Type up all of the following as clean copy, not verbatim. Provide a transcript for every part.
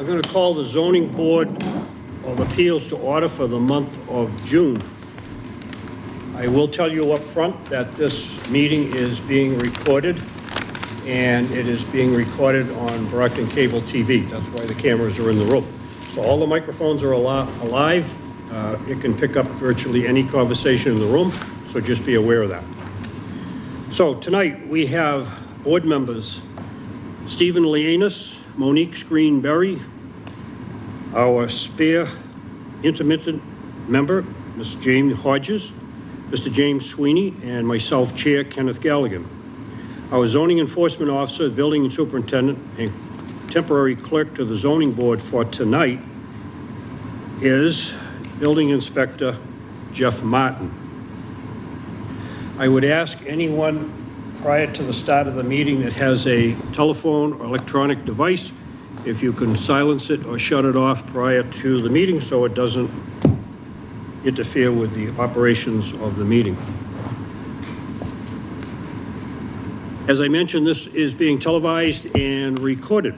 I'm going to call the Zoning Board of Appeals to order for the month of June. I will tell you up front that this meeting is being recorded, and it is being recorded on Brockton Cable TV. That's why the cameras are in the room. So all the microphones are alive. It can pick up virtually any conversation in the room, so just be aware of that. So tonight we have board members Stephen Leanis, Monique Screen-Berry, our spare intermittent member, Ms. James Hodges, Mr. James Sweeney, and myself, Chair Kenneth Galligan. Our zoning enforcement officer, building superintendent, and temporary clerk to the zoning board for tonight is building inspector Jeff Martin. I would ask anyone prior to the start of the meeting that has a telephone or electronic device, if you can silence it or shut it off prior to the meeting so it doesn't interfere with the operations of the meeting. As I mentioned, this is being televised and recorded.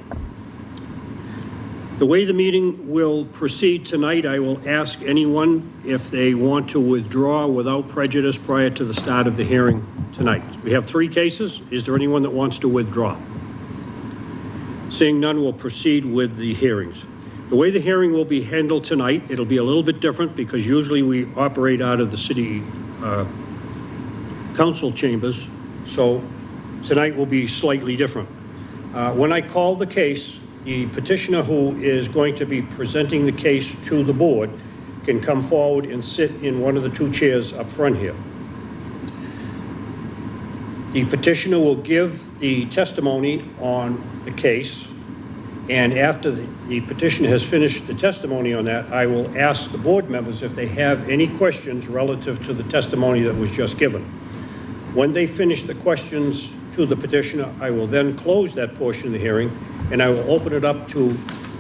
The way the meeting will proceed tonight, I will ask anyone if they want to withdraw without prejudice prior to the start of the hearing tonight. We have 3 cases. Is there anyone that wants to withdraw? Seeing none, we'll proceed with the hearings. The way the hearing will be handled tonight, it'll be a little bit different because usually we operate out of the city council chambers. So tonight will be slightly different. When I call the case, the petitioner who is going to be presenting the case to the board can come forward and sit in one of the 2 chairs up front here. The petitioner will give the testimony on the case, and after the petitioner has finished the testimony on that, I will ask the board members if they have any questions relative to the testimony that was just given. When they finish the questions to the petitioner, I will then close that portion of the hearing, and I will open it up to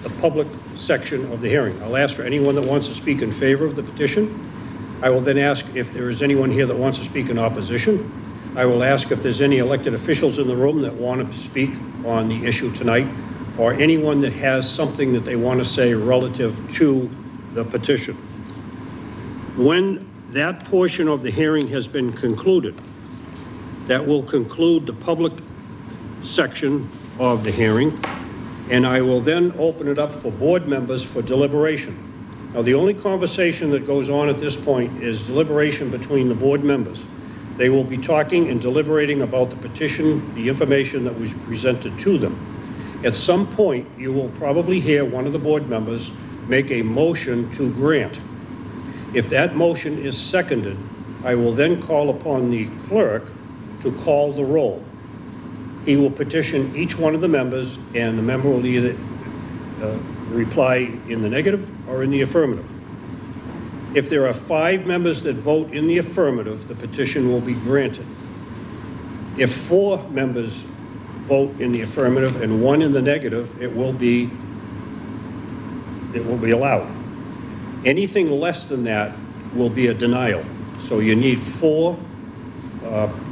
the public section of the hearing. I'll ask for anyone that wants to speak in favor of the petition. I will then ask if there is anyone here that wants to speak in opposition. I will ask if there's any elected officials in the room that want to speak on the issue tonight, or anyone that has something that they want to say relative to the petition. When that portion of the hearing has been concluded, that will conclude the public section of the hearing, and I will then open it up for board members for deliberation. Now, the only conversation that goes on at this point is deliberation between the board members. They will be talking and deliberating about the petition, the information that was presented to them. At some point, you will probably hear one of the board members make a motion to grant. If that motion is seconded, I will then call upon the clerk to call the roll. He will petition each one of the members, and the member will either reply in the negative or in the affirmative. If there are 5 members that vote in the affirmative, the petition will be granted. If 4 members vote in the affirmative and 1 in the negative, it will be allowed. Anything less than that will be a denial. So you need 4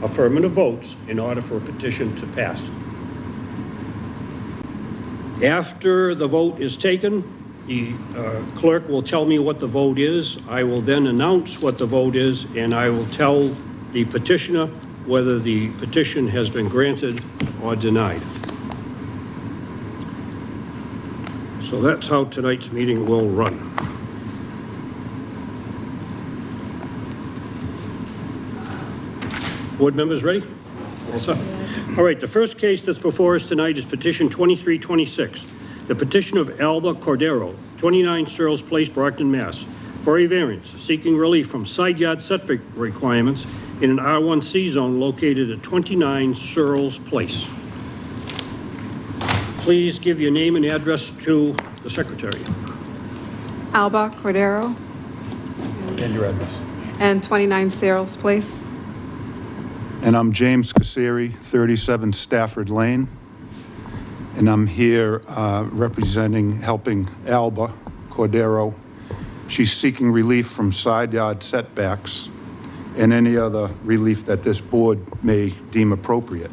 affirmative votes in order for a petition to pass. After the vote is taken, the clerk will tell me what the vote is. I will then announce what the vote is, and I will tell the petitioner whether the petition has been granted or denied. So that's how tonight's meeting will run. Board members ready? Yes. All right, the first case that's before us tonight is petition 2326. The petition of Alba Cordero, 29 Searles Place, Brockton, Mass, for a variance seeking relief from side yard setback requirements in an R1C zone located at 29 Searles Place. Please give your name and address to the secretary. Alba Cordero. And your address. And 29 Searles Place. And I'm James Caseri, 37 Stafford Lane. And I'm here helping Alba Cordero. She's seeking relief from side yard setbacks and any other relief that this board may deem appropriate.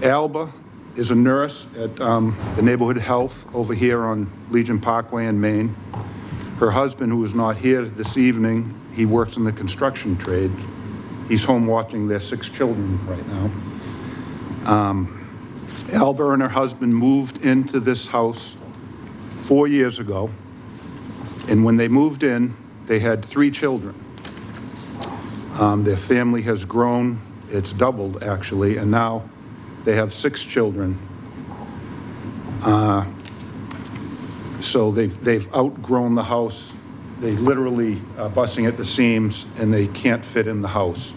Alba is a nurse at the Neighborhood Health over here on Legion Parkway in Maine. Her husband, who is not here this evening, he works in the construction trade. He's home watching their 6 children right now. Alba and her husband moved into this house 4 years ago, and when they moved in, they had 3 children. Their family has grown, it's doubled actually, and now they have 6 children. So they've outgrown the house. They literally are busting at the seams, and they can't fit in the house.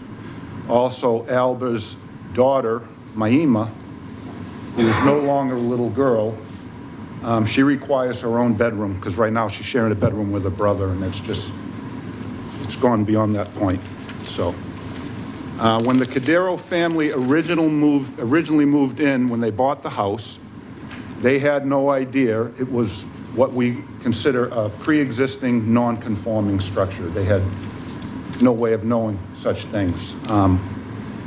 Also, Alba's daughter, Maima, who is no longer a little girl, she requires her own bedroom, because right now she's sharing a bedroom with her brother, and it's gone beyond that point. So, when the Cordero family originally moved in, when they bought the house, they had no idea it was what we consider a pre-existing non-conforming structure. They had no way of knowing such things.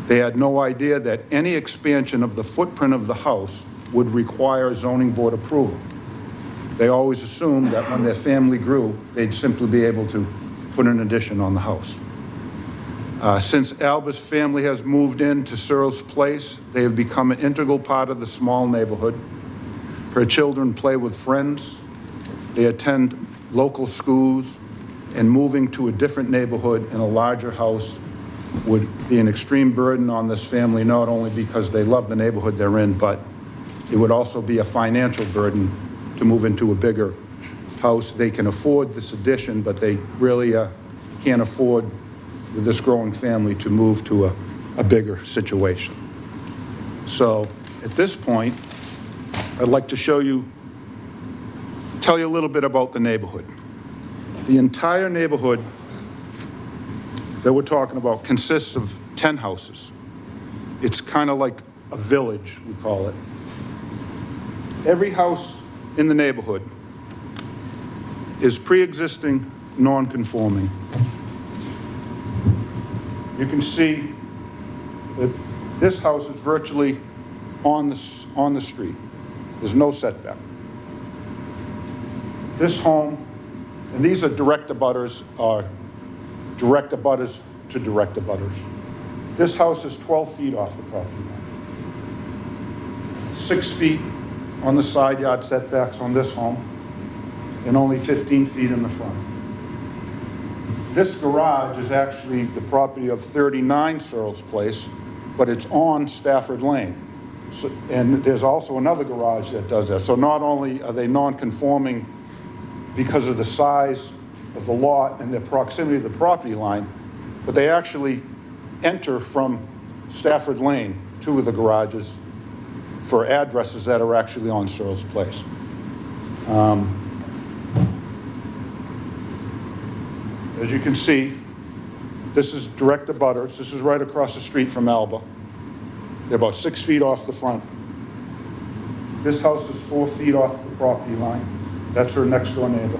They had no idea that any expansion of the footprint of the house would require zoning board approval. They always assumed that when their family grew, they'd simply be able to put an addition on the house. Since Alba's family has moved into Searles Place, they have become an integral part of the small neighborhood. Her children play with friends, they attend local schools, and moving to a different neighborhood in a larger house would be an extreme burden on this family, not only because they love the neighborhood they're in, but it would also be a financial burden to move into a bigger house. They can afford this addition, but they really can't afford, with this growing family, to move to a bigger situation. So at this point, I'd like to tell you a little bit about the neighborhood. The entire neighborhood that we're talking about consists of 10 houses. It's kind of like a village, we call it. Every house in the neighborhood is pre-existing, non-conforming. You can see that this house is virtually on the street. There's no setback. This home, and these are direct abutters, are direct abutters to direct abutters. This house is 12 feet off the property line. 6 feet on the side yard setbacks on this home, and only 15 feet in the front. This garage is actually the property of 39 Searles Place, but it's on Stafford Lane. So, and there's also another garage that does that. So not only are they non-conforming because of the size of the lot and their proximity to the property line, but they actually enter from Stafford Lane, 2 of the garages, for addresses that are actually on Searles Place. As you can see, this is direct abutters. This is right across the street from Alba. They're about 6 feet off the front. This house is 4 feet off the property line. That's her next door neighbor.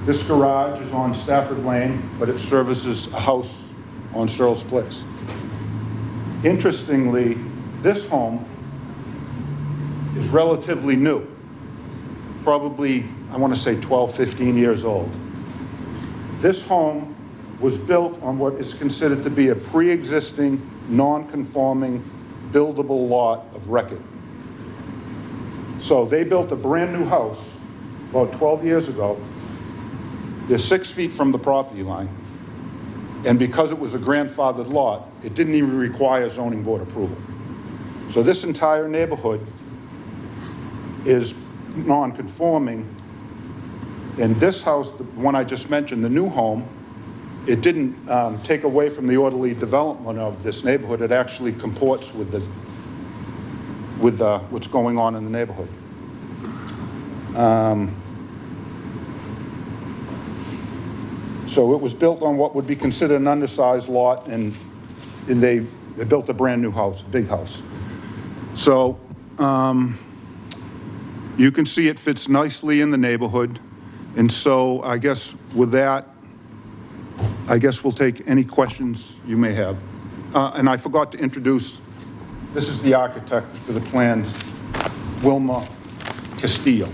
This garage is on Stafford Lane, but it services a house on Searles Place. Interestingly, this home is relatively new. Probably, I want to say 12, 15 years old. This home was built on what is considered to be a pre-existing, non-conforming, buildable lot of record. So they built a brand new house about 12 years ago. They're 6 feet from the property line. And because it was a grandfathered lot, it didn't even require zoning board approval. So this entire neighborhood is non-conforming. And this house, the one I just mentioned, the new home, it didn't take away from the orderly development of this neighborhood. It actually comports with what's going on in the neighborhood. So it was built on what would be considered an undersized lot, and they built a brand new house, a big house. So you can see it fits nicely in the neighborhood. And so I guess with that, I guess we'll take any questions you may have. And I forgot to introduce This is the architect for the plans, Wilma Castillo.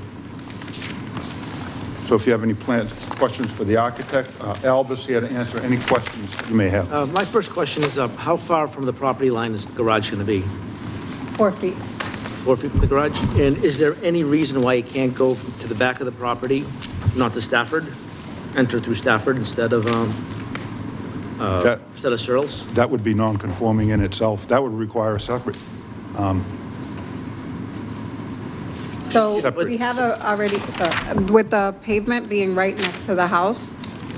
So if you have any questions for the architect, Alba's here to answer any questions you may have. My first question is, how far from the property line is the garage going to be? 4 feet. 4 feet from the garage? And is there any reason why you can't go to the back of the property, not to Stafford? Enter through Stafford instead of Searles? That would be non-conforming in itself. That would require a separate. So Separate. we have with the pavement being right next to the house,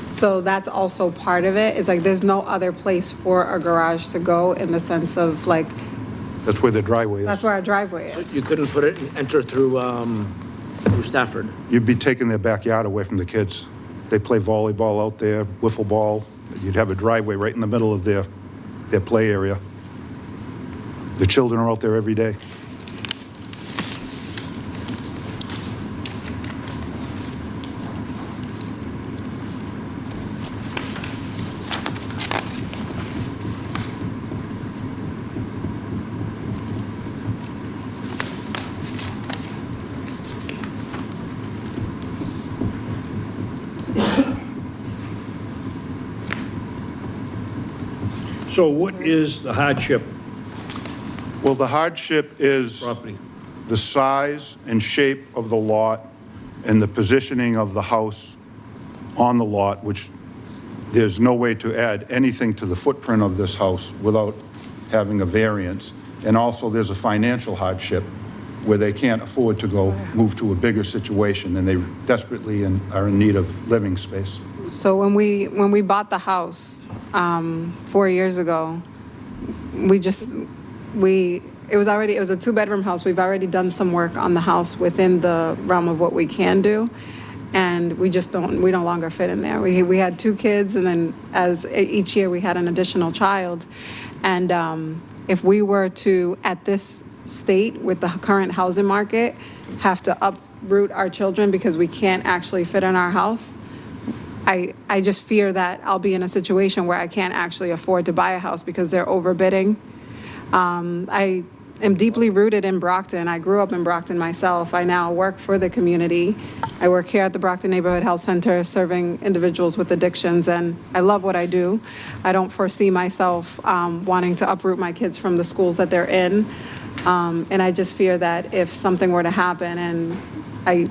so that's also part of it. It's like there's no other place for a garage to go in the sense of like, That's where the driveway that's is. where our driveway So is. you couldn't put it, enter through Stafford? You'd be taking their backyard away from the kids. They play volleyball out there, wiffle ball. You'd have a driveway right in the middle of their play area. The children are out there every day. So what is the hardship Well, the hardship is property? the size and shape of the lot and the positioning of the house on the lot, which there's no way to add anything to the footprint of this house without having a variance. And also, there's a financial hardship where they can't afford to move to a bigger situation, and they desperately are in need of living space. So when we bought the house 4 years ago, it was a 2-bedroom house. We've already done some work on the house within the realm of what we can do, and we no longer fit in there. We had 2 kids, and then as each year we had an additional child, and if we were to, at this state with the current housing market, have to uproot our children because we can't actually fit in our house, I just fear that I'll be in a situation where I can't actually afford to buy a house because they're overbidding. I am deeply rooted in Brockton. I grew up in Brockton myself. I now work for the community. I work here at the Brockton Neighborhood Health Center serving individuals with addictions, and I love what I do. I don't foresee myself wanting to uproot my kids from the schools that they're in. And I just fear that if something were to happen and I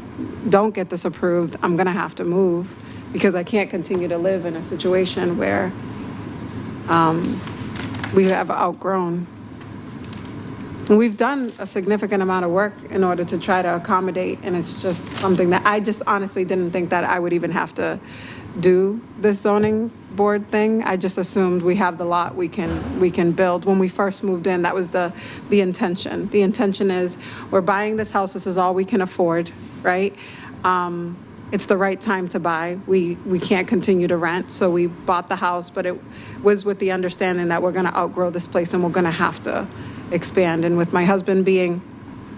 don't get this approved, I'm going to have to move because I can't continue to live in a situation where we have outgrown. And we've done a significant amount of work in order to try to accommodate, and it's just something that I just honestly didn't think that I would even have to do this zoning board thing. I just assumed we have the lot we can build. When we first moved in, that was the intention. The intention is we're buying this house. This is all we can afford, right? It's the right time to buy. We can't continue to rent, so we bought the house, but it was with the understanding that we're going to outgrow this place and we're going to have to expand. And with my husband being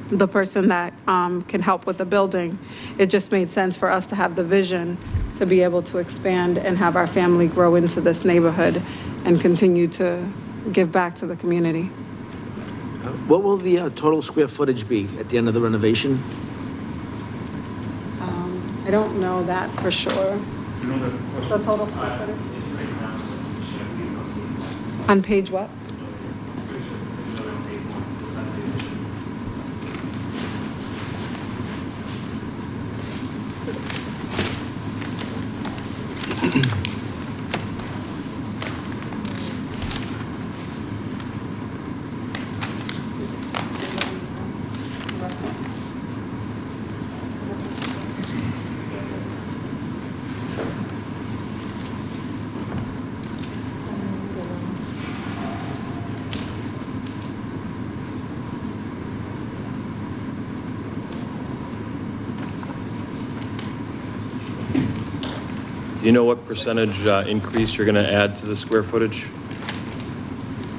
the person that can help with the building, it just made sense for us to have the vision to be able to expand and have our family grow into this neighborhood and continue to give back to the community. What will the total square footage be at the end of the renovation? I don't know that for sure. The total square footage? On page what? Do you know what percentage increase you're going to add to the square footage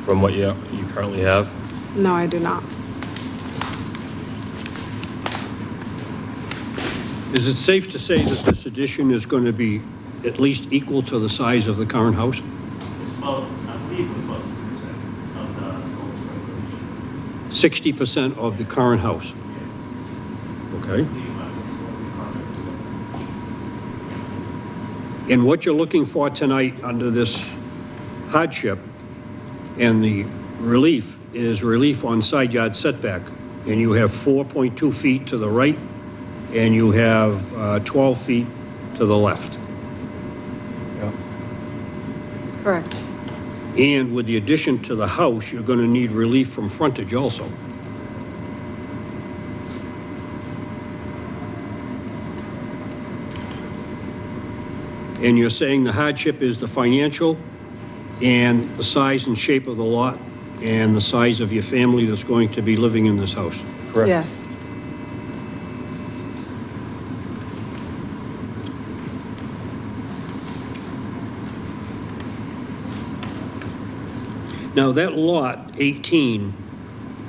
from what you currently have? No, I do not. Is it safe to say that this addition is going to be at least equal to the size of the current house? It's about, I believe it was about 60% of the total square footage. 60% of the current house. Okay? And what you're looking for tonight under this hardship and the relief is relief on side yard setback. And you have 4.2 feet to the right, and you have 12 feet to the left. Yeah. Correct. And with the addition to the house, you're going to need relief from frontage also. And you're saying the hardship is the financial and the size and shape of the lot and the size of your family that's going to be living in this house. Correct. Yes. Now, that lot, 18,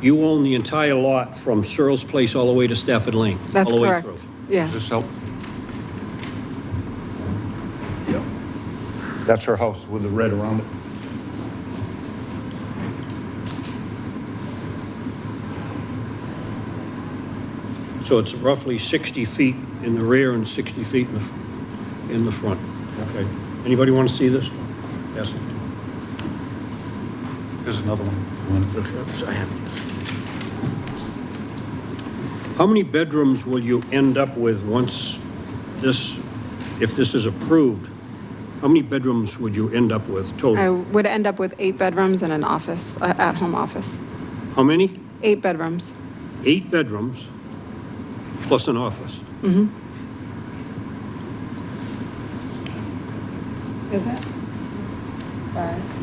you own the entire lot from Searles Place all the way to Stafford Lane? That's all the way correct. through. Does Yes. this help? Yeah. That's her house with the red around it. So it's roughly 60 feet in the rear and 60 feet in the front. Okay. Anybody want to see this? Yes. Here's another one. So I have, How many bedrooms will you end up with once this, if this is approved? How many bedrooms would you end up with I total? would end up with 8 bedrooms and an office, at-home office. How many? 8 bedrooms. 8 bedrooms plus an office. Is it? 5.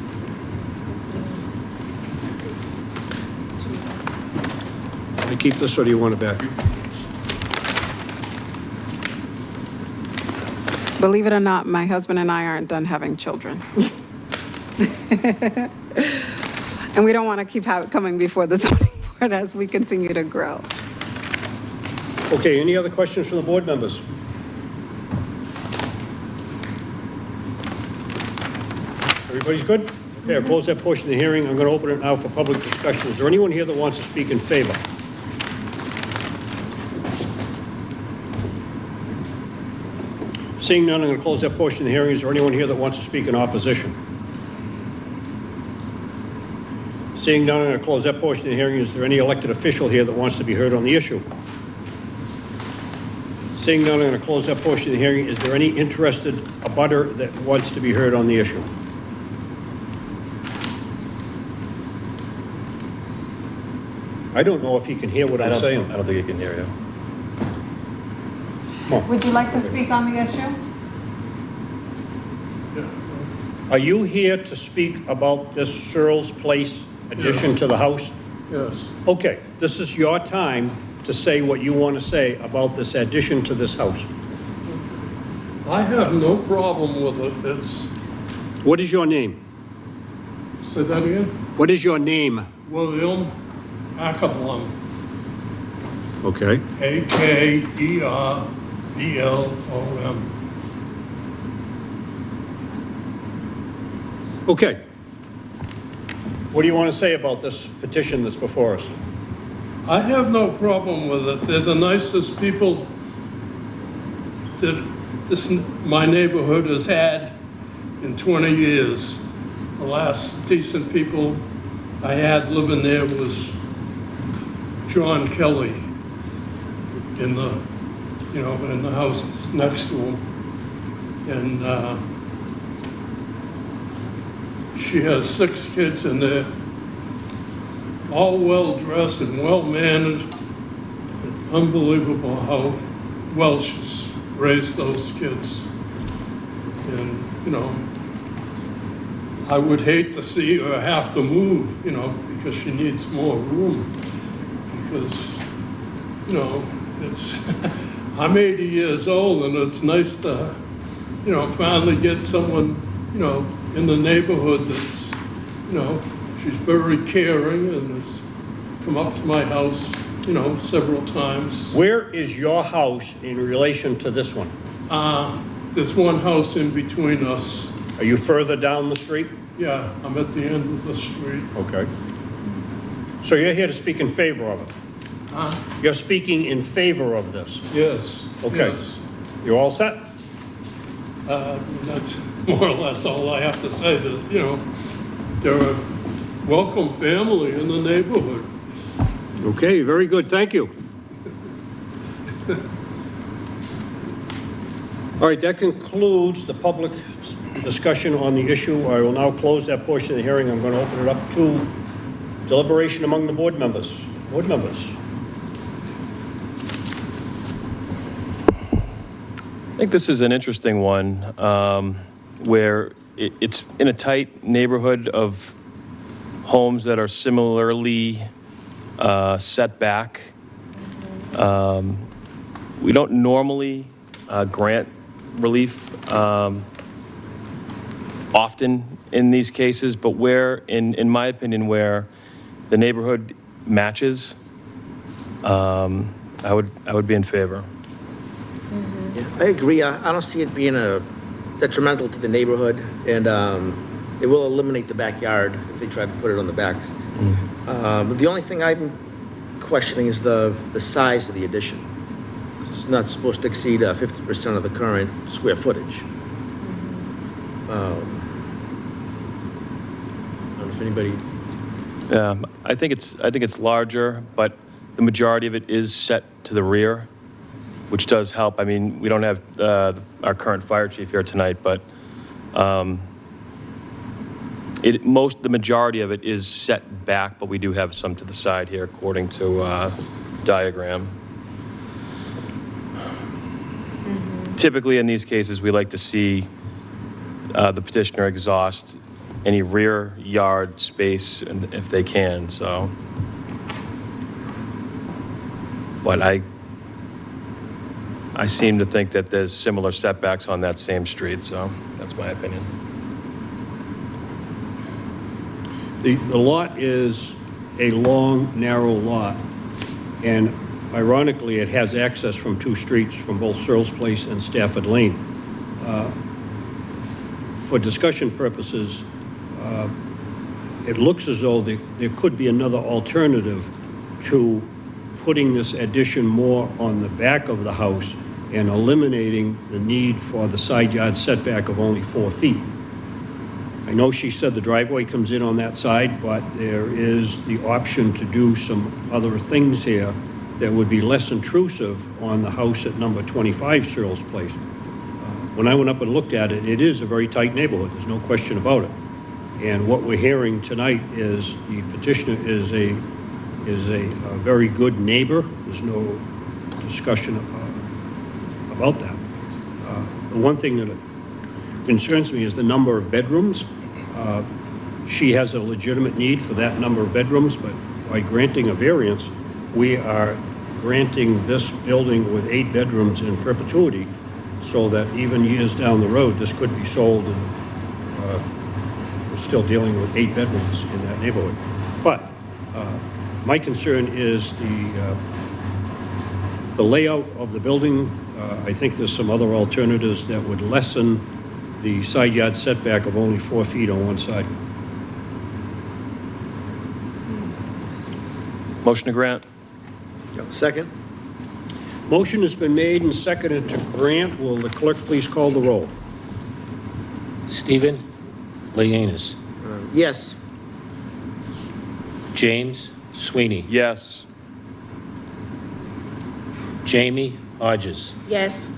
Want to keep this or do you want it back? Believe it or not, my husband and I aren't done having children. And we don't want to keep coming before the zoning board as we continue to grow. Okay, any other questions from the board members? Everybody's good? Okay, I'll close that portion of the hearing. I'm going to open it now for public discussion. Is there anyone here that wants to speak in favor? Seeing none, I'm going to close that portion of the hearing. Is there anyone here that wants to speak in opposition? Seeing none, I'm going to close that portion of the hearing. Is there any elected official here that wants to be heard on the issue? Seeing none, I'm going to close that portion of the hearing. Is there any interested abutter that wants to be heard on the issue? I don't know if he can hear what I'm saying. I don't think he can hear you. Would you like to speak on the issue? Are you here to speak about this Searles Place addition to the house? Yes, Okay, this is your time to say what you want to say about this addition to this house. I have no problem with it. It's, What is your name? say that again? What is your name? William Ackerblom, Okay. Akerblom. Okay. What do you want to say about this petition that's before us? I have no problem with it. They're the nicest people that my neighborhood has had in 20 years. The last decent people I had living there was John Kelly in the house next to him. And she has 6 kids and they're all well-dressed and well-mannered. Unbelievable how well she's raised those kids. And, I would hate to see her have to move, because she needs more room. Because, it's, I'm 80 years old and it's nice to, finally get someone, in the neighborhood that's, she's very caring and has come up to my house, several times. Where is your house in relation to this one? There's one house in between us. Are you further down the street? Yeah, I'm at the end of the street. Okay. So you're here to speak in favor of it? You're speaking in favor of this? Yes. Okay. Yes. You all set? That's more or less all I have to say, that, you know, they're a welcome family in the neighborhood. Okay, very good, thank you. All right, that concludes the public discussion on the issue. I will now close that portion of the hearing. I'm going to open it up to deliberation among the board members. Board members. I think this is an interesting one, where it's in a tight neighborhood of homes that are similarly set back. We don't normally grant relief often in these cases, but where, in my opinion, where the neighborhood matches, I would be in favor. Yeah, I agree. I don't see it being detrimental to the neighborhood, and it will eliminate the backyard if they try to put it on the back. But the only thing I'm questioning is the size of the addition. It's not supposed to exceed 50% of the current square footage. I don't know if anybody. I think it's larger, but the majority of it is set to the rear, which does help. I mean, we don't have our current fire chief here tonight, but the majority of it is set back, but we do have some to the side here, according to diagram. Typically, in these cases, we like to see the petitioner exhaust any rear yard space, and if they can. So, but I seem to think that there's similar setbacks on that same street. So that's my opinion. The lot is a long, narrow lot, and ironically, it has access from two streets, from both Searles Place and Stafford Lane. For discussion purposes, it looks as though there could be another alternative to putting this addition more on the back of the house and eliminating the need for the side yard setback of only 4 feet. I know she said the driveway comes in on that side, but there is the option to do some other things here that would be less intrusive on the house at number 25 Searles Place. When I went up and looked at it, it is a very tight neighborhood. There's no question about it. And what we're hearing tonight is the petitioner is a very good neighbor. There's no discussion about that. The one thing that concerns me is the number of bedrooms. She has a legitimate need for that number of bedrooms, but by granting a variance, we are granting this building with 8 bedrooms in perpetuity, so that even years down the road, this could be sold and we're still dealing with 8 bedrooms in that neighborhood. But my concern is the layout of the building. I think there's some other alternatives that would lessen the side yard setback of only 4 feet on one side. Motion to grant. Second? Motion has been made and seconded to grant. Will the clerk please call the roll? Stephen Leanis. Yes. James Sweeney. Yes. Jamie Hodges. Yes.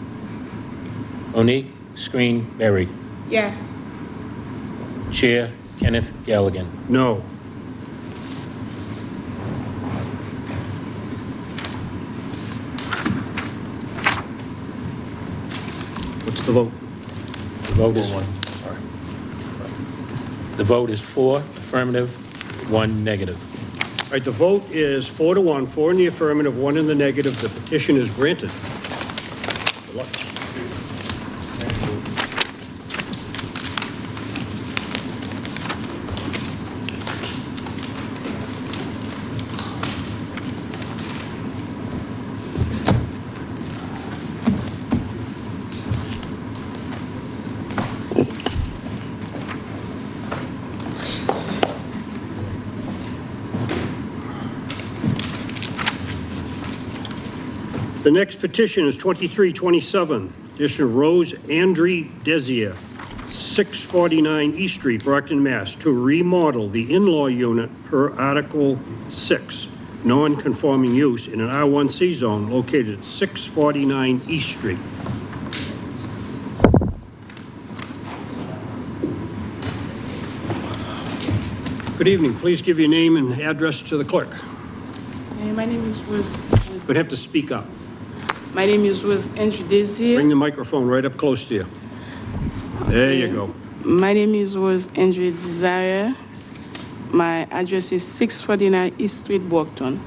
Monique Screen-Berry. Yes. Chair Kenneth Galligan. No. What's the vote? The vote is 4 affirmative, 1 negative. All right, the vote is 4 to 1, 4 in the affirmative, 1 in the negative. The petition is granted. Good luck. The next petition is 2327, petition of Rose Andre Desier, 649 East Street, Brockton, Mass., to remodel the in-law unit per Article 6, non-conforming use in an R1C zone located at 649 East Street. Good evening. Please give your name and address to the clerk. My name is Rose. You'd have to speak up. My name is Rose Andre Desier. Bring the microphone right up close to you. There you go. My name is Rose Andre Desier. My address is 649 East Street, Brockton.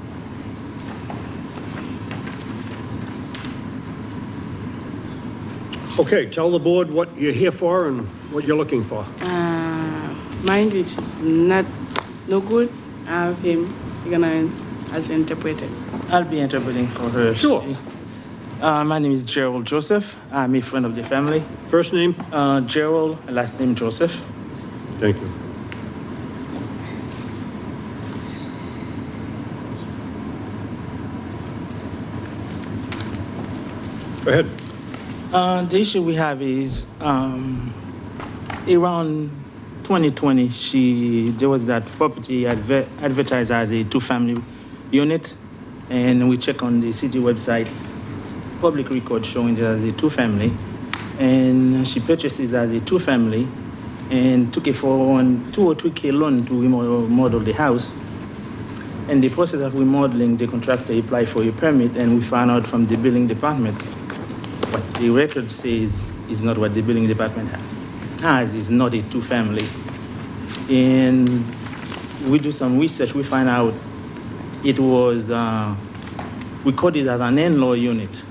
Okay, tell the board what you're here for and what you're looking for. My English is no good. I have him. You're gonna as an interpreter. I'll be interpreting for her. Sure. My name is Gerald Joseph. I'm a friend of the family. First name? Gerald, last name Joseph. Thank you. Go ahead. The issue we have is around 2020, there was that property advertised as a two-family unit, and we check on the city website, public record showing it as a two-family, and she purchased it as a two-family and took a 203K loan to remodel the house. In the process of remodeling, the contractor applied for a permit, and we found out from the building department what the record says is not what the building department has. It's not a two-family. And we do some research, we find out it was recorded as an in-law unit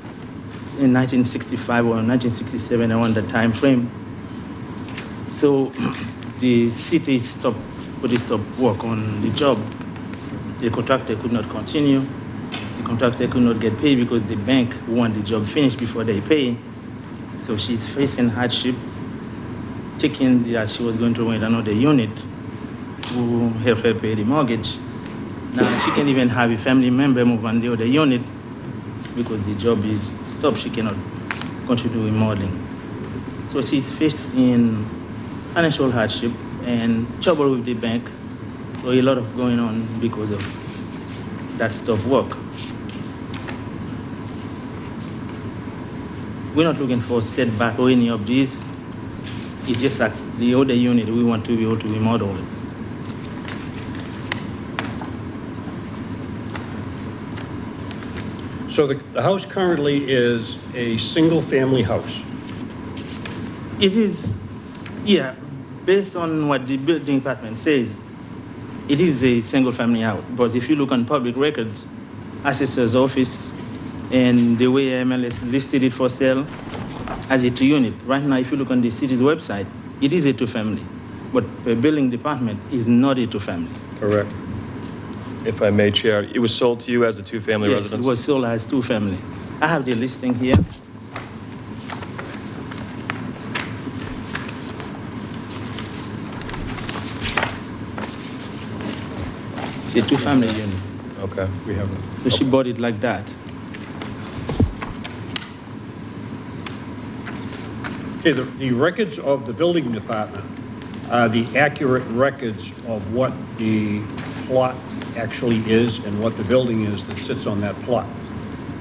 in 1965 or 1967, around that time frame. So the city put a stop work on the job. The contractor could not continue. The contractor could not get paid because the bank want the job finished before they pay. So she's facing hardship, thinking that she was going to rent another unit to help her pay the mortgage. Now she can't even have a family member move on the other unit because the job is stopped. She cannot continue remodeling. So she's facing financial hardship and trouble with the bank. So a lot of going on because of that stop work. We're not looking for setback or any of these. It's just like the other unit, we want to be able to remodel it. So the house currently is a single-family house. It is, yeah, based on what the building department says, it is a single-family house. But if you look on public records, assessor's office, and the way MLS listed it for sale as a two-unit. Right now, if you look on the city's website, it is a two-family. But the building department is not a two-family. Correct. If I may, Chair, it was sold to you as a two-family Yes, residence? it was sold as two-family. I have the listing here. It's a two-family unit. Okay. We have it. So she bought it like that. Okay, the records of the building department are the accurate records of what the plot actually is and what the building is that sits on that plot.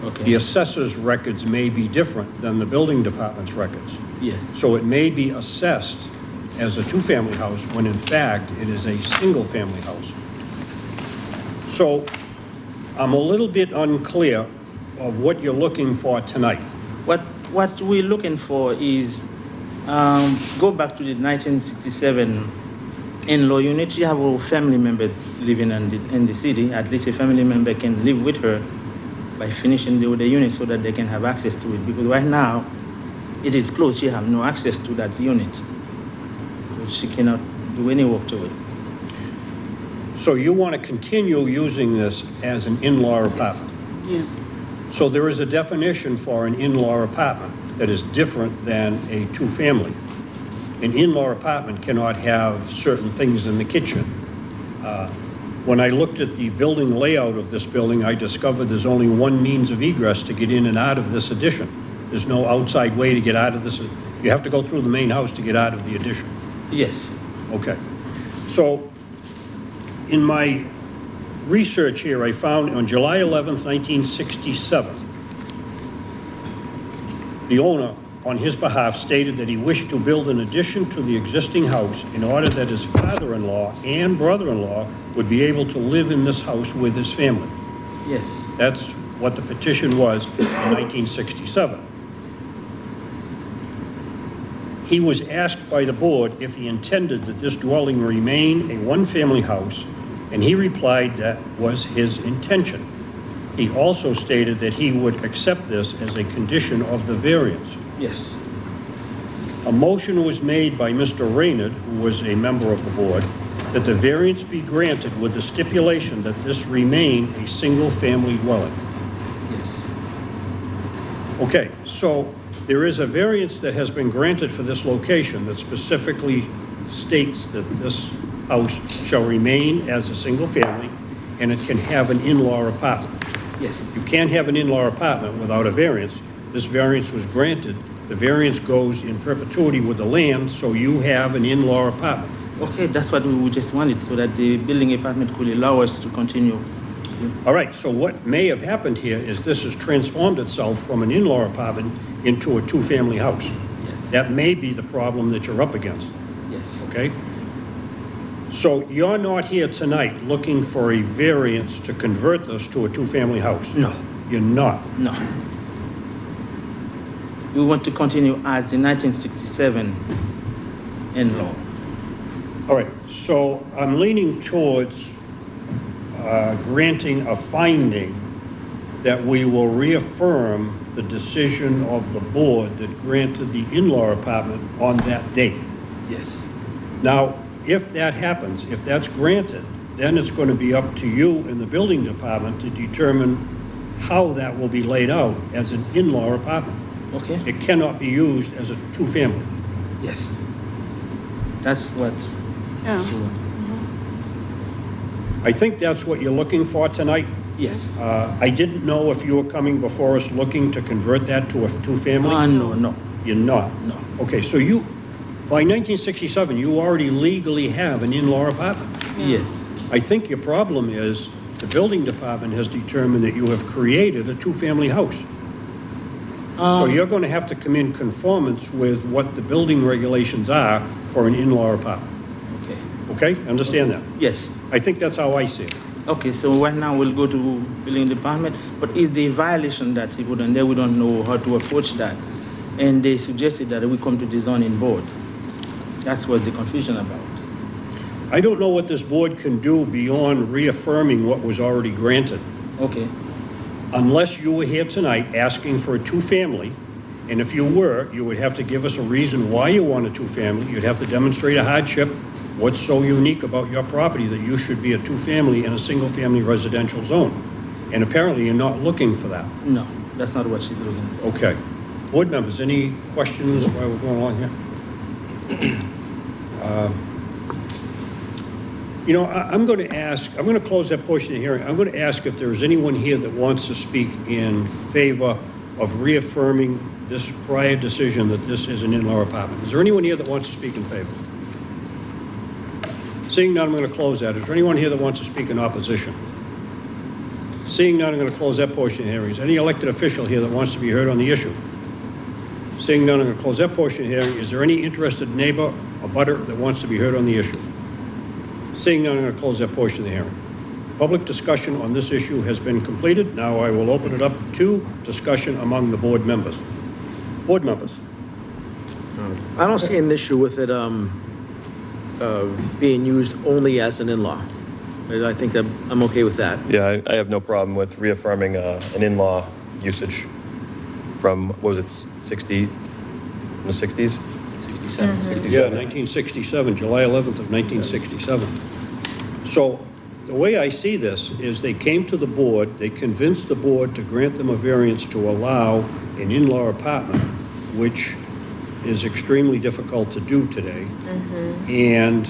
Okay. The assessor's records may be different than the building department's records. Yes. So it may be assessed as a two-family house when in fact it is a single-family house. So I'm a little bit unclear of what you're looking for tonight. What we're looking for is go back to the 1967 in-law unit. You have a family members living in the city. At least a family member can live with her by finishing the other unit so that they can have access to it. Because right now, it is closed. She has no access to that unit. So she cannot do any work to it. So you want to continue using this as an in-law apartment? Yes. So there is a definition for an in-law apartment that is different than a two-family. An in-law apartment cannot have certain things in the kitchen. When I looked at the building layout of this building, I discovered there's only one means of egress to get in and out of this addition. There's no outside way to get out of this. You have to go through the main house to get out of the addition. Yes. Okay. So in my research here, I found on July 11th, 1967, the owner, on his behalf, stated that he wished to build an addition to the existing house in order that his father-in-law and brother-in-law would be able to live in this house with his family. Yes. That's what the petition was in 1967. He was asked by the board if he intended that this dwelling remain a one-family house, and he replied that was his intention. He also stated that he would accept this as a condition of the variance. Yes. A motion was made by Mr. Raynard, who was a member of the board, that the variance be granted with the stipulation that this remain a single-family dwelling. Yes. Okay, so there is a variance that has been granted for this location that specifically states that this house shall remain as a single family and it can have an in-law apartment. Yes. You can't have an in-law apartment without a variance. This variance was granted. The variance goes in perpetuity with the land, so you have an in-law apartment. Okay, that's what we just wanted, so that the building department could allow us to continue. All right, so what may have happened here is this has transformed itself from an in-law apartment into a two-family house. Yes. That may be the problem that you're up against, Yes. okay? So you're not here tonight looking for a variance to convert this to a two-family house? No. You're not? No. We want to continue as the 1967 in-law. All right, so I'm leaning towards granting a finding that we will reaffirm the decision of the board that granted the in-law apartment on that date. Yes. Now, if that happens, if that's granted, then it's going to be up to you in the building department to determine how that will be laid out as an in-law apartment. Okay. It cannot be used as a two-family. Yes. That's what. Yeah. So, I think that's what you're looking for tonight. yes. I didn't know if you were coming before us looking to convert that to a two-family. No. You're not? No. Okay, so you, by 1967, you already legally have an in-law apartment. Yes. I think your problem is the building department has determined that you have created a two-family house. So you're going to have to come in conformance with what the building regulations are for an in-law apartment. Okay. Okay? Understand that? Yes. I think that's how I see it. Okay, so right now we'll go to building department, but is the violation that he put on there, we don't know how to approach that. And they suggested that we come to the zoning board. That's what the confusion about. I don't know what this board can do beyond reaffirming what was already granted. Okay. Unless you were here tonight asking for a two-family, and if you were, you would have to give us a reason why you want a two-family. You'd have to demonstrate a hardship. What's so unique about your property that you should be a two-family in a single-family residential zone? And apparently, you're not looking for that. No, that's not what she's looking for. Okay. Board members, any questions while we're going along here? You know, I'm going to close that portion of the hearing. I'm going to ask if there's anyone here that wants to speak in favor of reaffirming this prior decision that this is an in-law apartment. Is there anyone here that wants to speak in favor? Seeing none, I'm going to close that. Is there anyone here that wants to speak in opposition? Seeing none, I'm going to close that portion of the hearing. Is any elected official here that wants to be heard on the issue? Seeing none, I'm going to close that portion of the hearing. Is there any interested neighbor or butter that wants to be heard on the issue? Seeing none, I'm going to close that portion of the hearing. Public discussion on this issue has been completed. Now I will open it up to discussion among the board members. Board members. I don't see an issue with it being used only as an in-law. I think I'm okay with that. Yeah, I have no problem with reaffirming an in-law usage from, what was it, 60, in the 60s? 67. Yeah, 1967, July 11th of 1967. So the way I see this is they came to the board, they convinced the board to grant them a variance to allow an in-law apartment, which is extremely difficult to do today. And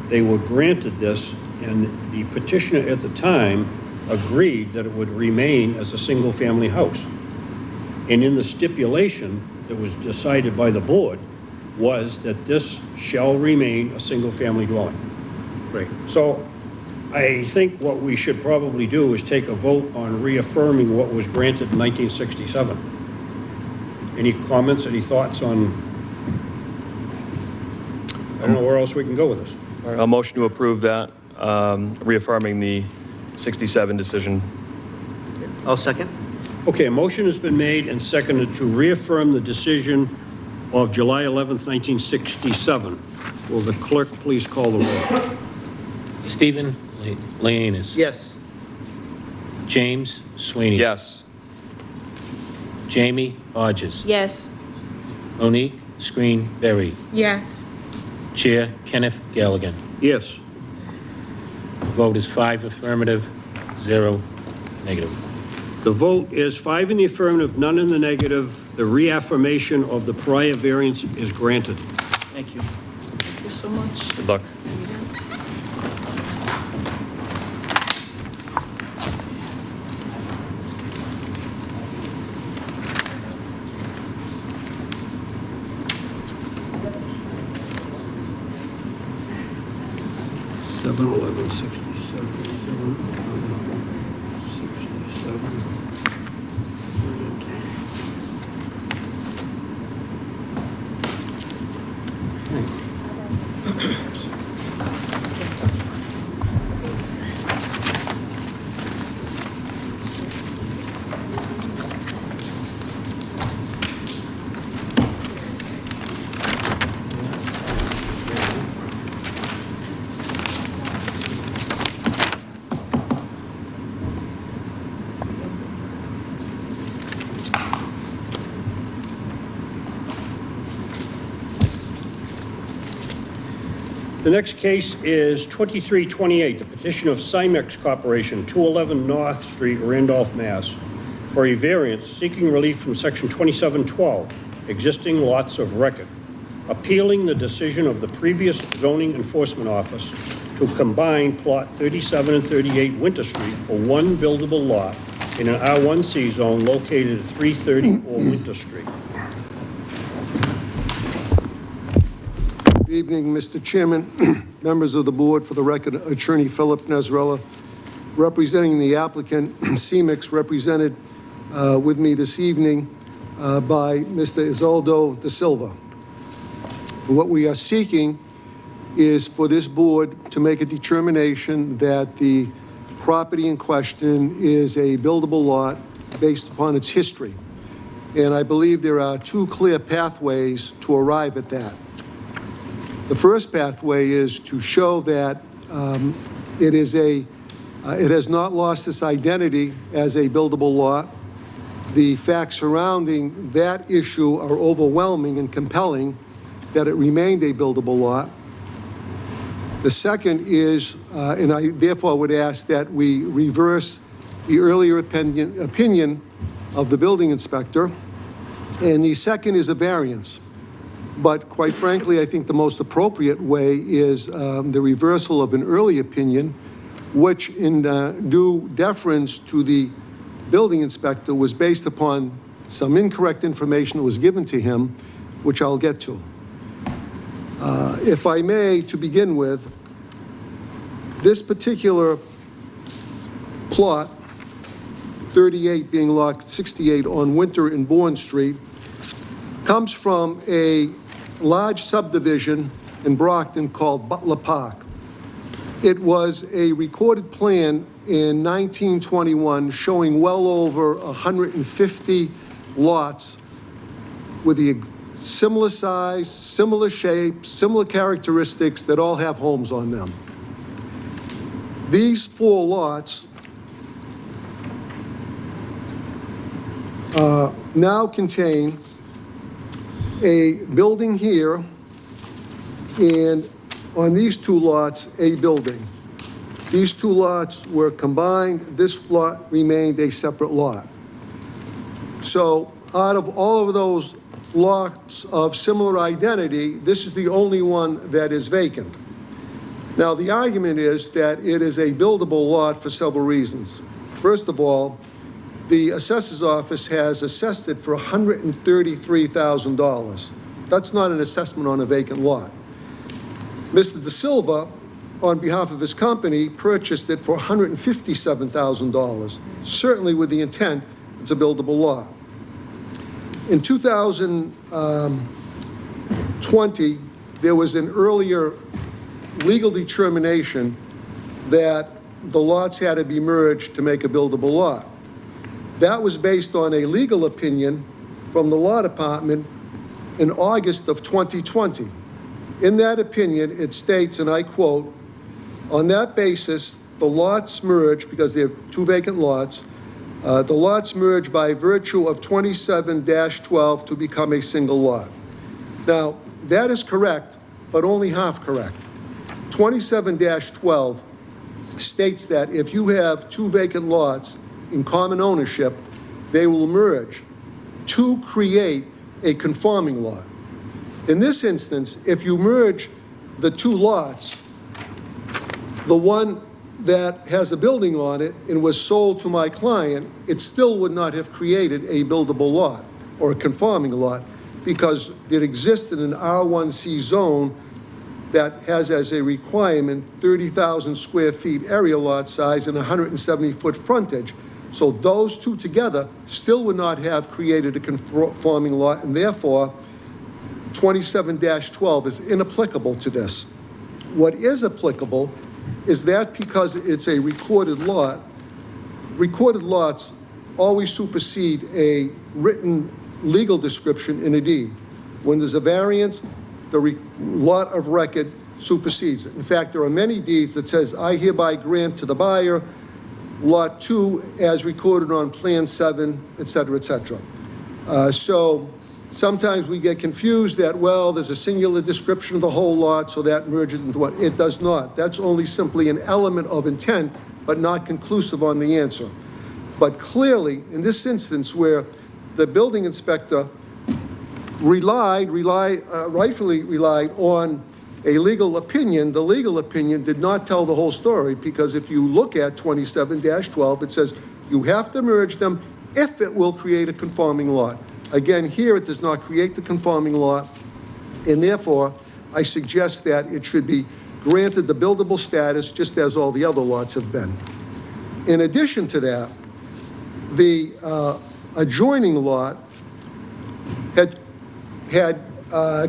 they were granted this, and the petitioner at the time agreed that it would remain as a single-family house. And in the stipulation that was decided by the board was that this shall remain a single-family dwelling. Right. So I think what we should probably do is take a vote on reaffirming what was granted in 1967. Any comments, any thoughts on, I don't know where else we can go with this. All right, I'll motion to approve that, reaffirming the 67 decision. I'll second. Okay, a motion has been made and seconded to reaffirm the decision of July 11th, 1967. Will the clerk please call the roll? Stephen Leanis. Yes. James Sweeney. Yes. Jamie Hodges. Yes. Monique Screen Berry. Yes. Chair Kenneth Galligan. Yes. The vote is 5 affirmative, 0 negative. The vote is 5 in the affirmative, none in the negative. The reaffirmation of the prior variance is granted. Thank you. Thank you so much. Good luck. Seven, 11, 67, 7, 67. The next case is 2328, the petition of Cymex Corporation, 211 North Street, Randolph, Mass., for a variance seeking relief from Section 2712, existing lots of record, appealing the decision of the previous zoning enforcement office to combine Plot 37 and 38 Winter Street for one buildable lot in an R1C zone located at 334 Winter Street. Good evening, Mr. Chairman, members of the board. For the record, Attorney Philip Nazarella, representing the applicant, CEMEX, represented with me this evening by Mr. Isoldo da Silva. What we are seeking is for this board to make a determination that the property in question is a buildable lot based upon its history. And I believe there are two clear pathways to arrive at that. The first pathway is to show that it has not lost its identity as a buildable lot. The facts surrounding that issue are overwhelming and compelling that it remained a buildable lot. The second is, and I therefore would ask that we reverse the earlier opinion of the building inspector. And the second is a variance. But quite frankly, I think the most appropriate way is the reversal of an early opinion, which in due deference to the building inspector was based upon some incorrect information that was given to him, which I'll get to. If I may, to begin with, this particular plot, 38 being lot 68 on Winter and Bourne Street, comes from a large subdivision in Brockton called Butler Park. It was a recorded plan in 1921 showing well over 150 lots with the similar size, similar shape, similar characteristics that all have homes on them. These 4 lots now contain a building here, and on these 2 lots, a building. These 2 lots were combined. This lot remained a separate lot. So out of all of those lots of similar identity, this is the only one that is vacant. Now, the argument is that it is a buildable lot for several reasons. First of all, the assessor's office has assessed it for $133,000. That's not an assessment on a vacant lot. Mr. De Silva, on behalf of his company, purchased it for $157,000, certainly with the intent it's a buildable lot. In 2020, there was an earlier legal determination that the lots had to be merged to make a buildable lot. That was based on a legal opinion from the law department in August of 2020. In that opinion, it states, and I quote, "On that basis, the lots merge, because they have two vacant lots, the lots merge by virtue of 27-12 to become a single lot." Now, that is correct, but only half correct. 27-12 states that if you have two vacant lots in common ownership, they will merge to create a conforming lot. In this instance, if you merge the two lots, the one that has a building on it and was sold to my client, it still would not have created a buildable lot or a conforming lot, because it exists in an R1C zone that has as a requirement 30,000 square feet area lot size and 170-foot frontage. So those two together still would not have created a conforming lot, and therefore 27-12 is inapplicable to this. What is applicable is that because it's a recorded lot, recorded lots always supersede a written legal description in a deed. When there's a variance, the lot of record supersedes it. In fact, there are many deeds that says, "I hereby grant to the buyer Lot 2 as recorded on Plan 7, et cetera, et cetera." So sometimes we get confused that, well, there's a singular description of the whole lot, so that merges into what? It does not. That's only simply an element of intent, but not conclusive on the answer. But clearly, in this instance where the building inspector rightfully relied on a legal opinion, the legal opinion did not tell the whole story, because if you look at 27-12, it says you have to merge them if it will create a conforming lot. Again, here it does not create the conforming lot, and therefore I suggest that it should be granted the buildable status just as all the other lots have been. In addition to that, the adjoining lot had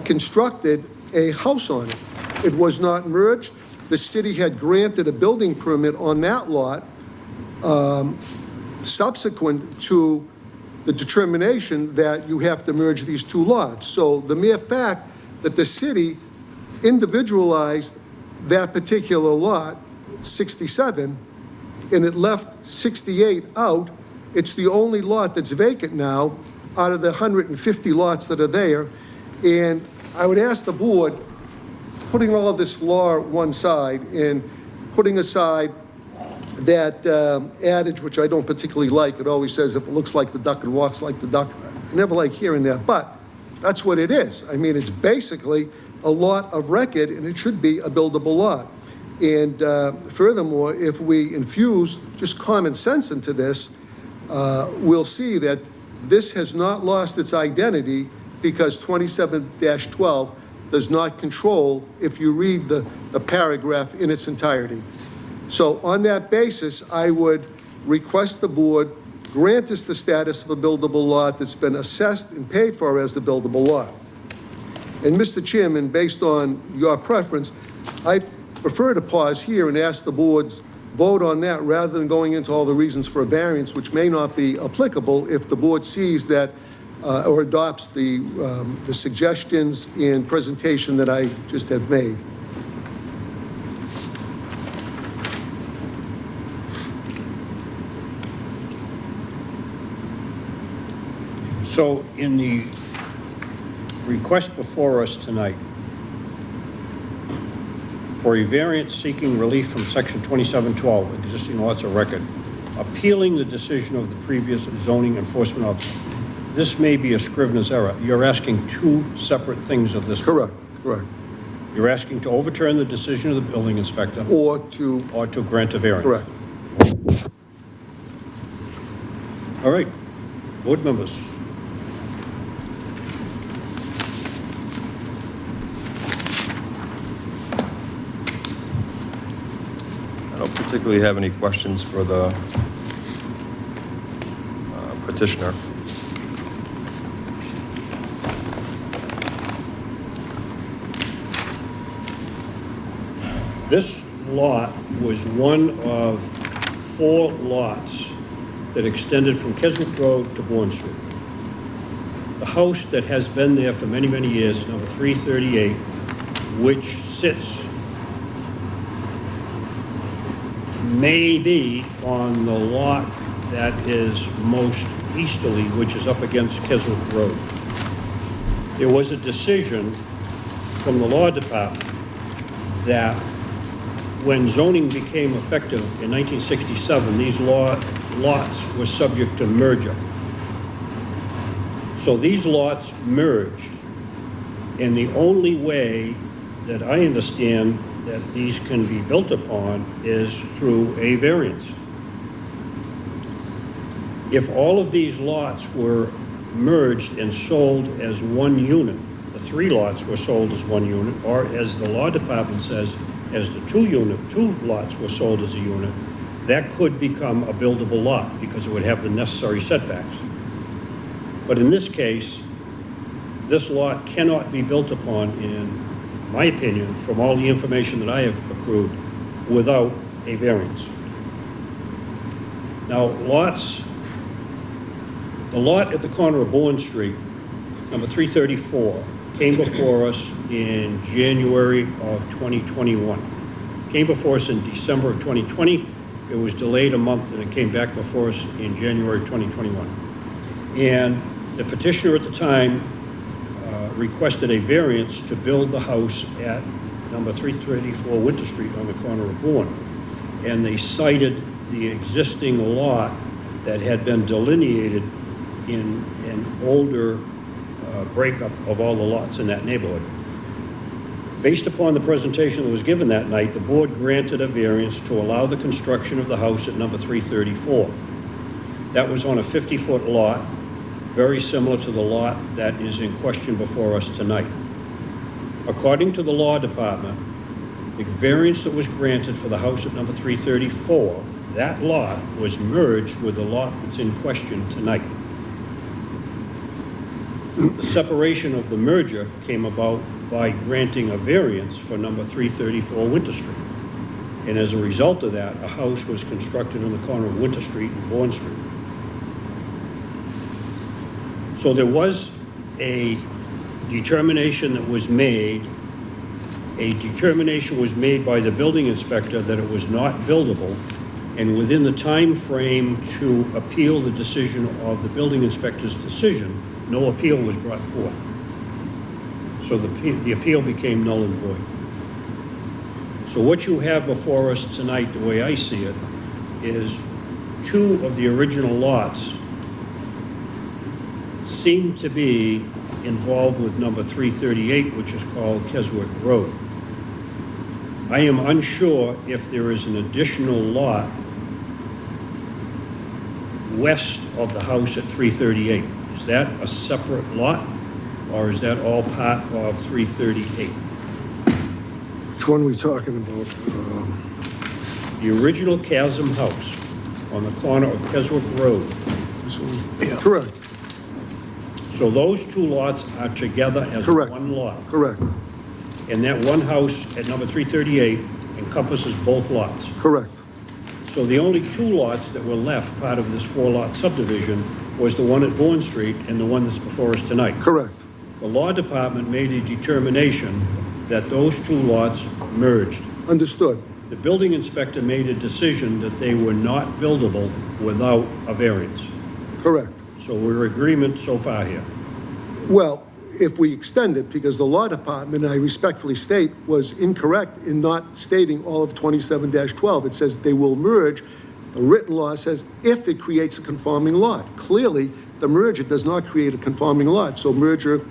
constructed a house on it. It was not merged. The city had granted a building permit on that lot subsequent to the determination that you have to merge these two lots. So the mere fact that the city individualized that particular lot, 67, and it left 68 out, it's the only lot that's vacant now out of the 150 lots that are there. And I would ask the board, putting all of this law one side and putting aside that adage, which I don't particularly like, it always says, if it looks like the duck and walks like the duck. I never like hearing that, but that's what it is. I mean, it's basically a lot of record, and it should be a buildable lot. And furthermore, if we infuse just common sense into this, we'll see that this has not lost its identity, because 27-12 does not control if you read the paragraph in its entirety. So on that basis, I would request the board grant us the status of a buildable lot that's been assessed and paid for as the buildable lot. And Mr. Chairman, based on your preference, I prefer to pause here and ask the board's vote on that rather than going into all the reasons for a variance, which may not be applicable if the board sees that or adopts the suggestions and presentation that I just have made. So in the request before us tonight for a variance seeking relief from section 2712, existing lots of record, appealing the decision of the previous zoning enforcement officer, this may be a Scrivener's error. You're asking two separate things of this. Correct, correct. You're asking to overturn the decision of the building inspector or to, or to grant a variance? correct. All right. Board members? I don't particularly have any questions for the petitioner. This lot was one of 4 lots that extended from Keswick Road to Bourne Street. The house that has been there for many, many years, number 338, which sits maybe on the lot that is most easterly, which is up against Keswick Road. There was a decision from the law department that when zoning became effective in 1967, these lots were subject to merger. So these lots merged, and the only way that I understand that these can be built upon is through a variance. If all of these lots were merged and sold as one unit, the 3 lots were sold as one unit, or as the law department says, as the 2 lots were sold as a unit, that could become a buildable lot because it would have the necessary setbacks. But in this case, this lot cannot be built upon, in my opinion, from all the information that I have accrued, without a variance. Now, the lot at the corner of Bourne Street, number 334, came before us in January of 2021. Came before us in December of 2020. It was delayed a month, and it came back before us in January 2021. And the petitioner at the time requested a variance to build the house at number 334 Winter Street on the corner of Bourne. And they cited the existing lot that had been delineated in an older breakup of all the lots in that neighborhood. Based upon the presentation that was given that night, the board granted a variance to allow the construction of the house at number 334. That was on a 50-foot lot, very similar to the lot that is in question before us tonight. According to the law department, the variance that was granted for the house at number 334, that lot was merged with the lot that's in question tonight. The separation of the merger came about by granting a variance for number 334 Winter Street. And as a result of that, a house was constructed on the corner of Winter Street and Bourne Street. So there was a determination that was made. A determination was made by the building inspector that it was not buildable, and within the time frame to appeal the decision of the building inspector's decision, no appeal was brought forth. So the appeal became null and void. So what you have before us tonight, the way I see it, is 2 of the original lots seem to be involved with number 338, which is called Keswick Road. I am unsure if there is an additional lot west of the house at 338. Is that a separate lot, or is that all part of 338? Which one are we talking about? The original Chasm House on the corner of Keswick Road. This one? Yeah. Correct, So those 2 lots are together as Correct. one lot. correct, And that one house at number 338 encompasses both lots. correct. So the only 2 lots that were left part of this 4-lot subdivision was the one at Bourne Street and the one that's before us tonight. Correct. The law department made a determination that those 2 lots merged. Understood. The building inspector made a decision that they were not buildable without a variance. Correct. So we're in agreement so far here. Well, if we extend it, because the law department, I respectfully state, was incorrect in not stating all of 27-12. It says they will merge. The written law says if it creates a conforming lot. Clearly, the merger does not create a conforming lot, so merger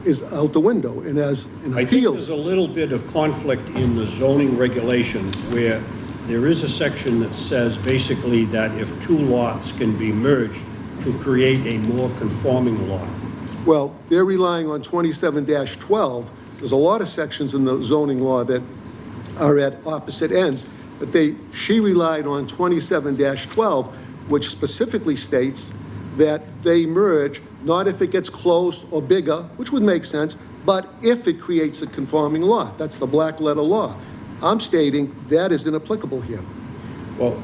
is out the window, and as an I think appeals. there's a little bit of conflict in the zoning regulation where there is a section that says basically that if two lots can be merged to create a more conforming lot. Well, they're relying on 27-12. There's a lot of sections in the zoning law that are at opposite ends, but she relied on 27-12, which specifically states that they merge, not if it gets close or bigger, which would make sense, but if it creates a conforming lot. That's the black letter law. I'm stating that is inapplicable here. Well,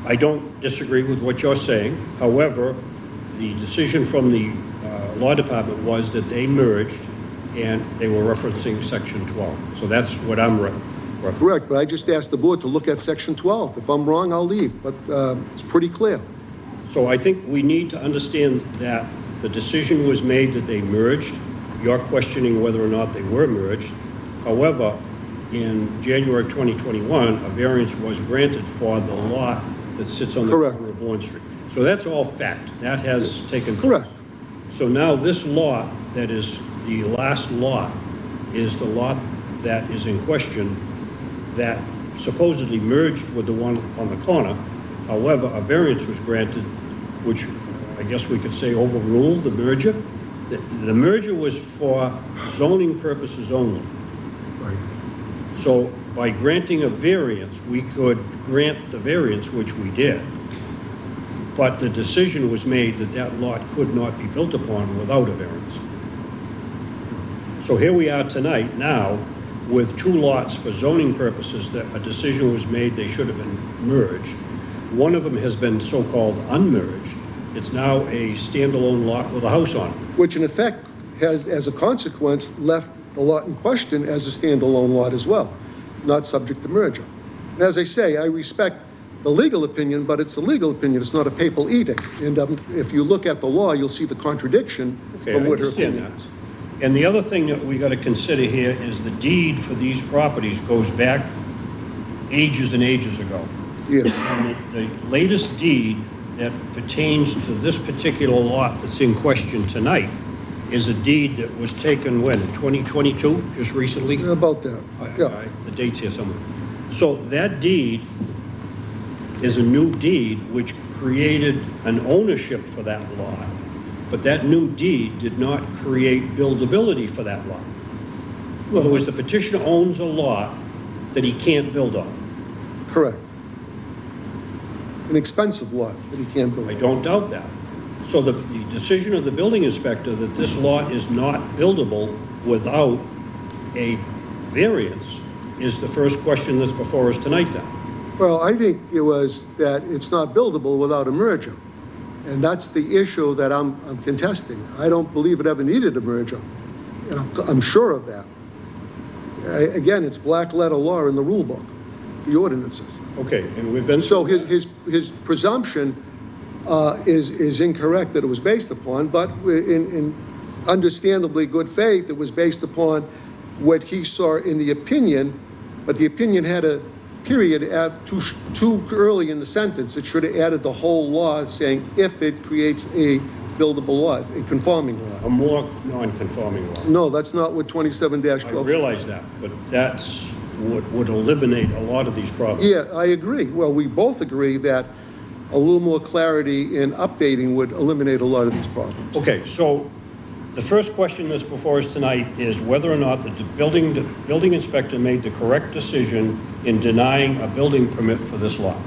I don't disagree with what you're saying. However, the decision from the law department was that they merged and they were referencing section 12. So that's what I'm referencing. Correct, but I just asked the board to look at section 12. If I'm wrong, I'll leave, but it's pretty clear. So I think we need to understand that the decision was made that they merged. You're questioning whether or not they were merged. However, in January 2021, a variance was granted for the lot that sits on the Correct. corner of Bourne Street. So that's all fact. That has taken place. Correct. So now this lot that is the last lot is the lot that is in question that supposedly merged with the one on the corner. However, a variance was granted, which I guess we could say overruled the merger. The merger was for zoning purposes only. Right. So by granting a variance, we could grant the variance, which we did. But the decision was made that that lot could not be built upon without a variance. So here we are tonight now with two lots for zoning purposes that a decision was made they should have been merged. One of them has been so-called unmerged. It's now a standalone lot with a house on it. Which in effect has, as a consequence, left the lot in question as a standalone lot as well, not subject to merger. And as I say, I respect the legal opinion, but it's a legal opinion, it's not a papal edict. And if you look at the law, you'll see the contradiction Okay, from I what her understand opinion that. is. And the other thing that we got to consider here is the deed for these properties goes back ages and ages ago. Yes, And the latest deed that pertains to this particular lot that's in question tonight is a deed that was taken when, in 2022, just recently? about that, yeah. The date's here somewhere. So that deed is a new deed which created an ownership for that lot, but that new deed did not create buildability for that lot. In other words, the petitioner owns a lot that he can't build on. Correct. An expensive lot that he can't build. I don't doubt that. So the decision of the building inspector that this lot is not buildable without a variance is the first question that's before us tonight then. Well, I think it was that it's not buildable without a merger. And that's the issue that I'm contesting. I don't believe it ever needed a merger. And I'm sure of that. Again, it's black letter law in the rule book, the ordinances. Okay, and we've been... So his presumption is incorrect that it was based upon, but in understandably good faith, it was based upon what he saw in the opinion, but the opinion had a period too early in the sentence. It should have added the whole law saying if it creates a buildable lot, a conforming lot. A more non-conforming lot. No, that's not what I 27-12. realize that, but that's what would eliminate a lot of these problems. Yeah, I agree. Well, we both agree that a little more clarity in updating would eliminate a lot of these problems. Okay, so the first question that's before us tonight is whether or not the building inspector made the correct decision in denying a building permit for this lot.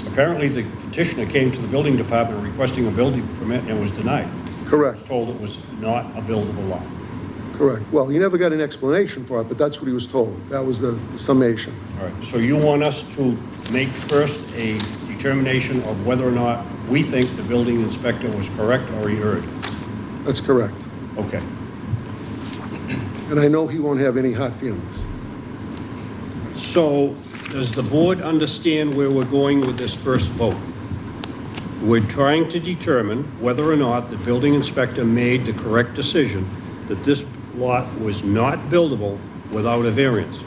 Apparently, the petitioner came to the building department requesting a building permit and was denied. Correct, Told it was not a buildable lot. correct. Well, he never got an explanation for it, but that's what he was told. That was the summation. All right, so you want us to make first a determination of whether or not we think the building inspector was correct or he erred? That's correct. Okay. And I know he won't have any hard feelings. So, does the board understand where we're going with this first vote? We're trying to determine whether or not the building inspector made the correct decision that this lot was not buildable without a variance.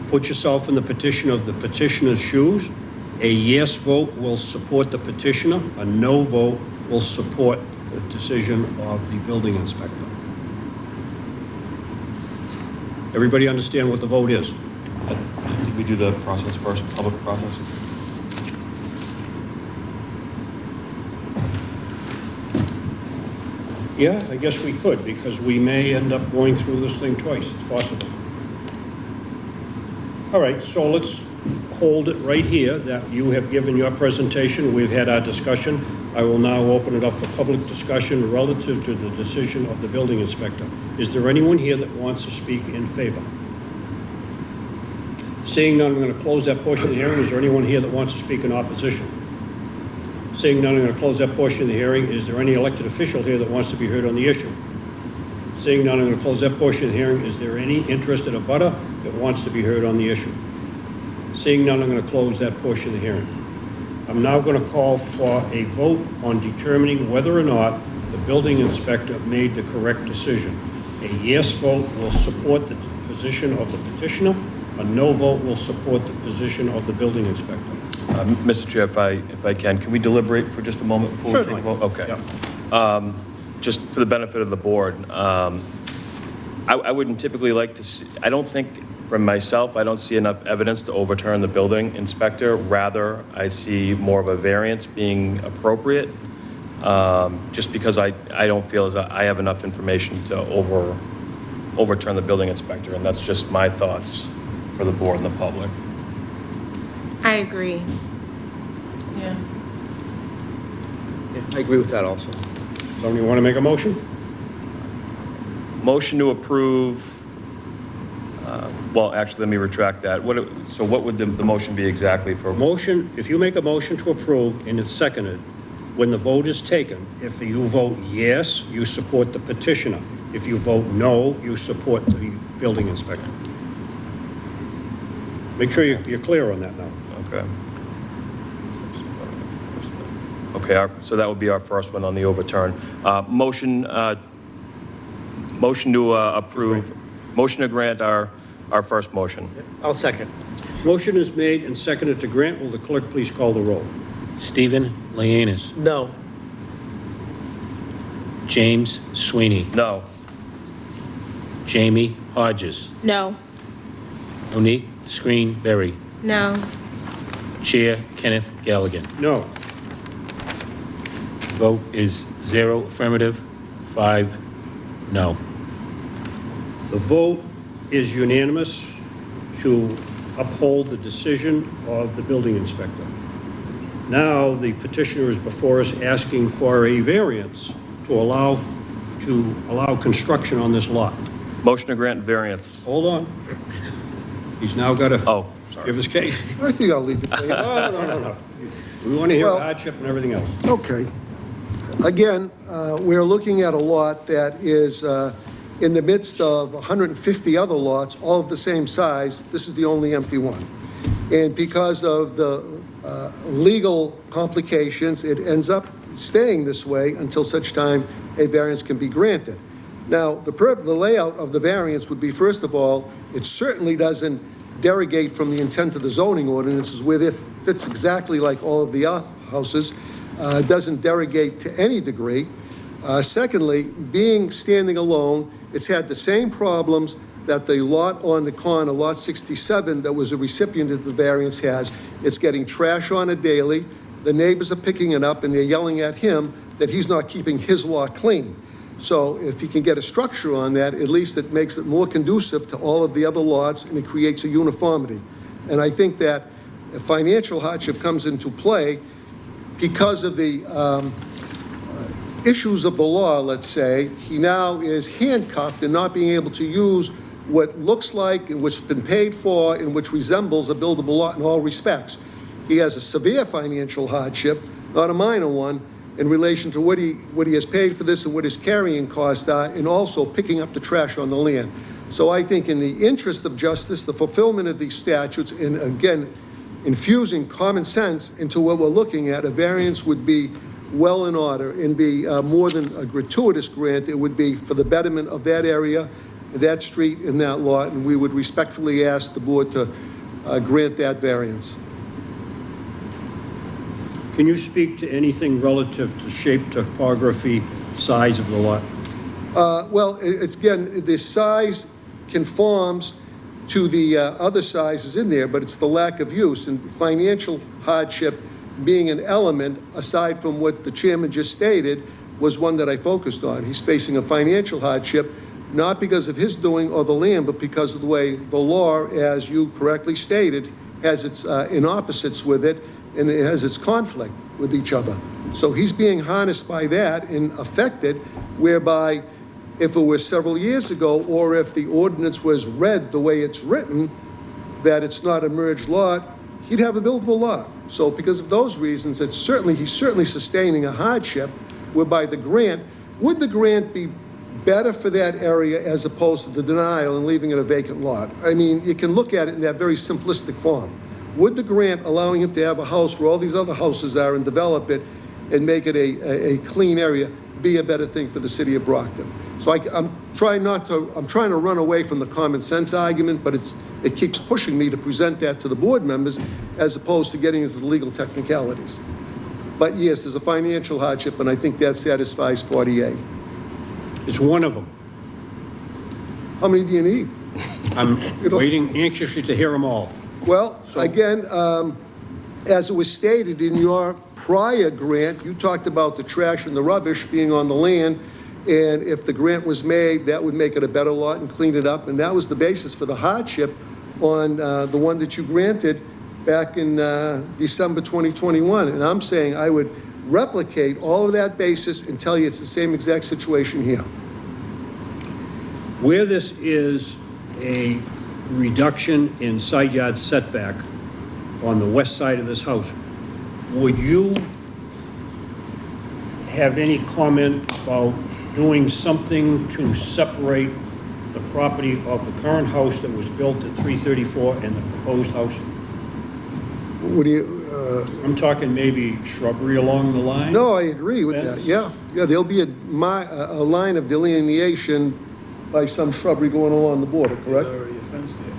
Put yourself in the petitioner's shoes. A yes vote will support the petitioner, a no vote will support the decision of the building inspector. Everybody understand what the vote is? Did we do the process first, public process? Yeah, I guess we could, because we may end up going through this thing twice. It's possible. All right, so let's hold it right here that you have given your presentation. We've had our discussion. I will now open it up for public discussion relative to the decision of the building inspector. Is there anyone here that wants to speak in favor? Seeing none, I'm going to close that portion of the hearing. Is there anyone here that wants to speak in opposition? Seeing none, I'm going to close that portion of the hearing. Is there any elected official here that wants to be heard on the issue? Seeing none, I'm going to close that portion of the hearing. Is there any interested abutter that wants to be heard on the issue? Seeing none, I'm going to close that portion of the hearing. I'm now going to call for a vote on determining whether or not the building inspector made the correct decision. A yes vote will support the position of the petitioner. A no vote will support the position of the building inspector. Mr. Chair, if I can we deliberate for just a moment before Certainly. we take a vote? Okay. Yep. Just for the benefit of the board, I wouldn't typically like to see, I don't think, from myself, I don't see enough evidence to overturn the building inspector. Rather, I see more of a variance being appropriate, just because I don't feel as I have enough information to overturn the building inspector, and that's just my thoughts for the board and the public. I agree. Yeah, I agree with that also. Somebody want to make a motion? Motion to approve, well, actually, let me retract that. So what would the motion be exactly for? Motion, if you make a motion to approve and it's seconded, when the vote is taken, if you vote yes, you support the petitioner. If you vote no, you support the building inspector. Make sure you're clear on that now. Okay. Okay, so that would be our first one on the overturn. Motion to approve, motion to grant our first motion. I'll second. Motion is made and seconded to grant. Will the clerk please call the roll? Stephen Leanis. No. James Sweeney. No. Jamie Hodges. No. Monique Screen-Berry. No. Chair Kenneth Galligan. No. Vote is 0 affirmative, 5 no. The vote is unanimous to uphold the decision of the building inspector. Now, the petitioner is before us asking for a variance to allow construction on this lot. Motion to grant variance. Hold on. He's now got to give his case. I think I'll leave it there. No. We want to hear Well- hardship and everything else. Okay. Again, we're looking at a lot that is in the midst of 150 other lots, all of the same size. This is the only empty one. And because of the legal complications, it ends up staying this way until such time a variance can be granted. Now, the layout of the variance would be, first of all, it certainly doesn't derogate from the intent of the zoning ordinances, where it fits exactly like all of the other houses. Doesn't derogate to any degree. Secondly, being standing alone, it's had the same problems that the lot on the corner, lot 67, that was a recipient of the variance has. It's getting trash on it daily. The neighbors are picking it up, and they're yelling at him that he's not keeping his lot clean. So if he can get a structure on that, at least it makes it more conducive to all of the other lots, and it creates a uniformity. And I think that if financial hardship comes into play, because of the issues of the law, let's say, he now is handcuffed and not being able to use what looks like and which has been paid for and which resembles a buildable lot in all respects. He has a severe financial hardship, not a minor one, in relation to what he has paid for this and what his carrying costs are, and also picking up the trash on the land. So I think in the interest of justice, the fulfillment of these statutes, and again, infusing common sense into what we're looking at, a variance would be well in order and be more than a gratuitous grant. It would be for the betterment of that area, that street, and that lot, and we would respectfully ask the board to grant that variance. Can you speak to anything relative to shape, topography, size of the lot? Well, it's, again, the size conforms to the other sizes in there, but it's the lack of use, and financial hardship being an element, aside from what the chairman just stated, was one that I focused on. He's facing a financial hardship, not because of his doing or the land, but because of the way the law, as you correctly stated, has its in opposites with it, and it has its conflict with each other. So he's being harnessed by that and affected, whereby if it was several years ago, or if the ordinance was read the way it's written, that it's not a merged lot, he'd have a buildable lot. So because of those reasons, he's certainly sustaining a hardship, whereby the grant, would the grant be better for that area as opposed to the denial and leaving it a vacant lot? I mean, you can look at it in that very simplistic form. Would the grant allowing him to have a house where all these other houses are and develop it and make it a clean area be a better thing for the city of Brockton? So I'm trying to run away from the common sense argument, but it keeps pushing me to present that to the board members as opposed to getting into the legal technicalities. But yes, there's a financial hardship, and I think that satisfies 40A. It's one of them. How many do you need? I'm waiting anxiously to hear them all. Well, again, as it was stated in your prior grant, you talked about the trash and the rubbish being on the land, and if the grant was made, that would make it a better lot and clean it up, and that was the basis for the hardship on the one that you granted back in December 2021. And I'm saying I would replicate all of that basis and tell you it's the same exact situation here. Where this is a reduction in side yard setback on the west side of this house, would you have any comment about doing something to separate the property of the current house that was built at 334 and the proposed house? What do you? I'm talking maybe shrubbery along the line? No, I agree with that. Fence? Yeah, there'll be a line of delineation by some shrubbery going along the border, correct? There's already a fence there.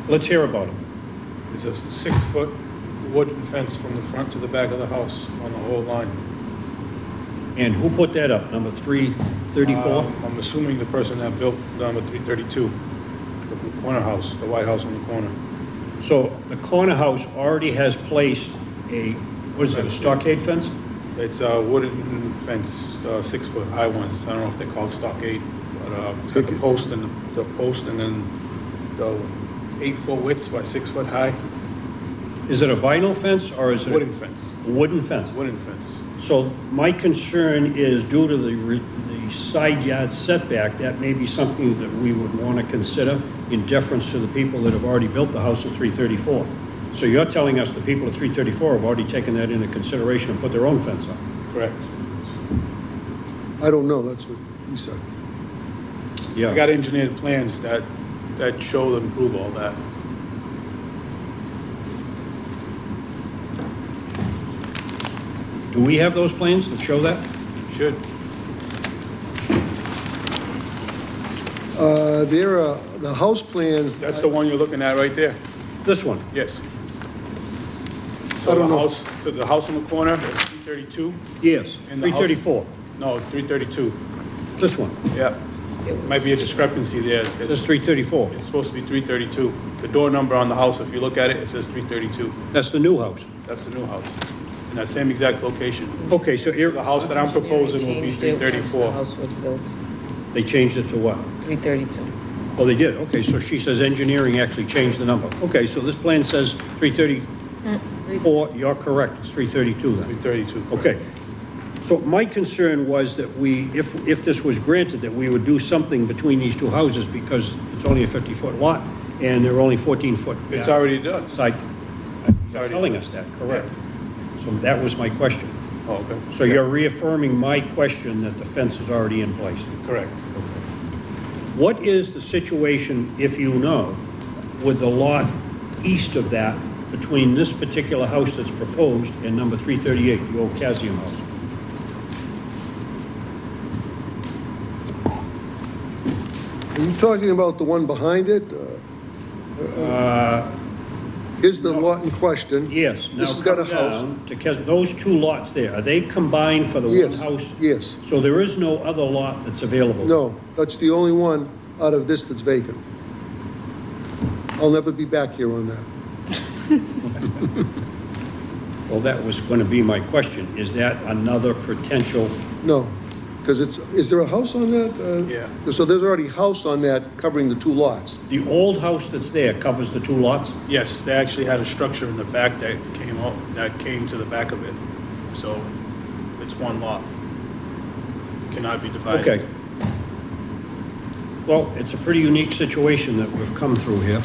Let's hear about it. It's a 6-foot wooden fence from the front to the back of the house on the whole line. And who put that up, number 334? I'm assuming the person that built number 332, the corner house, the white house on the corner. So the corner house already has placed a, what is it, a stockade fence? It's a wooden fence, 6-foot high ones. I don't know if they're called stockade, but it's got the post and then the 8-foot widths by 6-foot high. Is it a vinyl fence or is it? Wooden fence. A wooden fence? Wooden fence. So my concern is due to the side yard setback, that may be something that we would want to consider in deference to the people that have already built the house at 334. So you're telling us the people at 334 have already taken that into consideration and put their own fence up? Correct. I don't know, that's what he said. Yeah. I got engineered plans that show and prove all that. Do we have those plans that show that? Should. There are the house plans. That's the one you're looking at right there. This one? Yes. I So don't know. the house on the corner is 332. Yes, And the house- 334. No, 332. This one, Yeah. Might be a discrepancy there. that's 334. It's supposed to be 332. The door number on the house, if you look at it, it says 332. That's the new house. That's the new house. In that same exact location. Okay, so The house that I'm proposing will be Changed it once 334. The house was built, they changed it to what? 332. Oh, they did, okay, so she says engineering actually changed the number. Okay, so this plan says 334, you're correct, it's 332 then. 332. Okay. So my concern was that we, if this was granted, that we would do something between these two houses because it's only a 50-foot lot and they're only 14-foot. It's already done. Side, you're already telling done. us that, correct? So that was my question. Oh, okay. So you're reaffirming my question that the fence is already in place? Correct. What is the situation, if you know, with the lot east of that between this particular house that's proposed and number 338, the old Casium house? Are you talking about the one behind it? Here's the lot in question. Yes. This has got a Now house. come down to those two lots there, are they combined for the one Yes, house? yes. So there is no other lot that's available? No, that's the only one out of this that's vacant. I'll never be back here on that. Well, that was going to be my question. Is that another potential? No, because is there a house on that? Yeah. So there's already a house on that covering the two lots. The old house that's there covers the two lots? Yes, they actually had a structure in the back that came to the back of it. So it's one lot. Cannot be divided. Okay. Well, it's a pretty unique situation that we've come through here.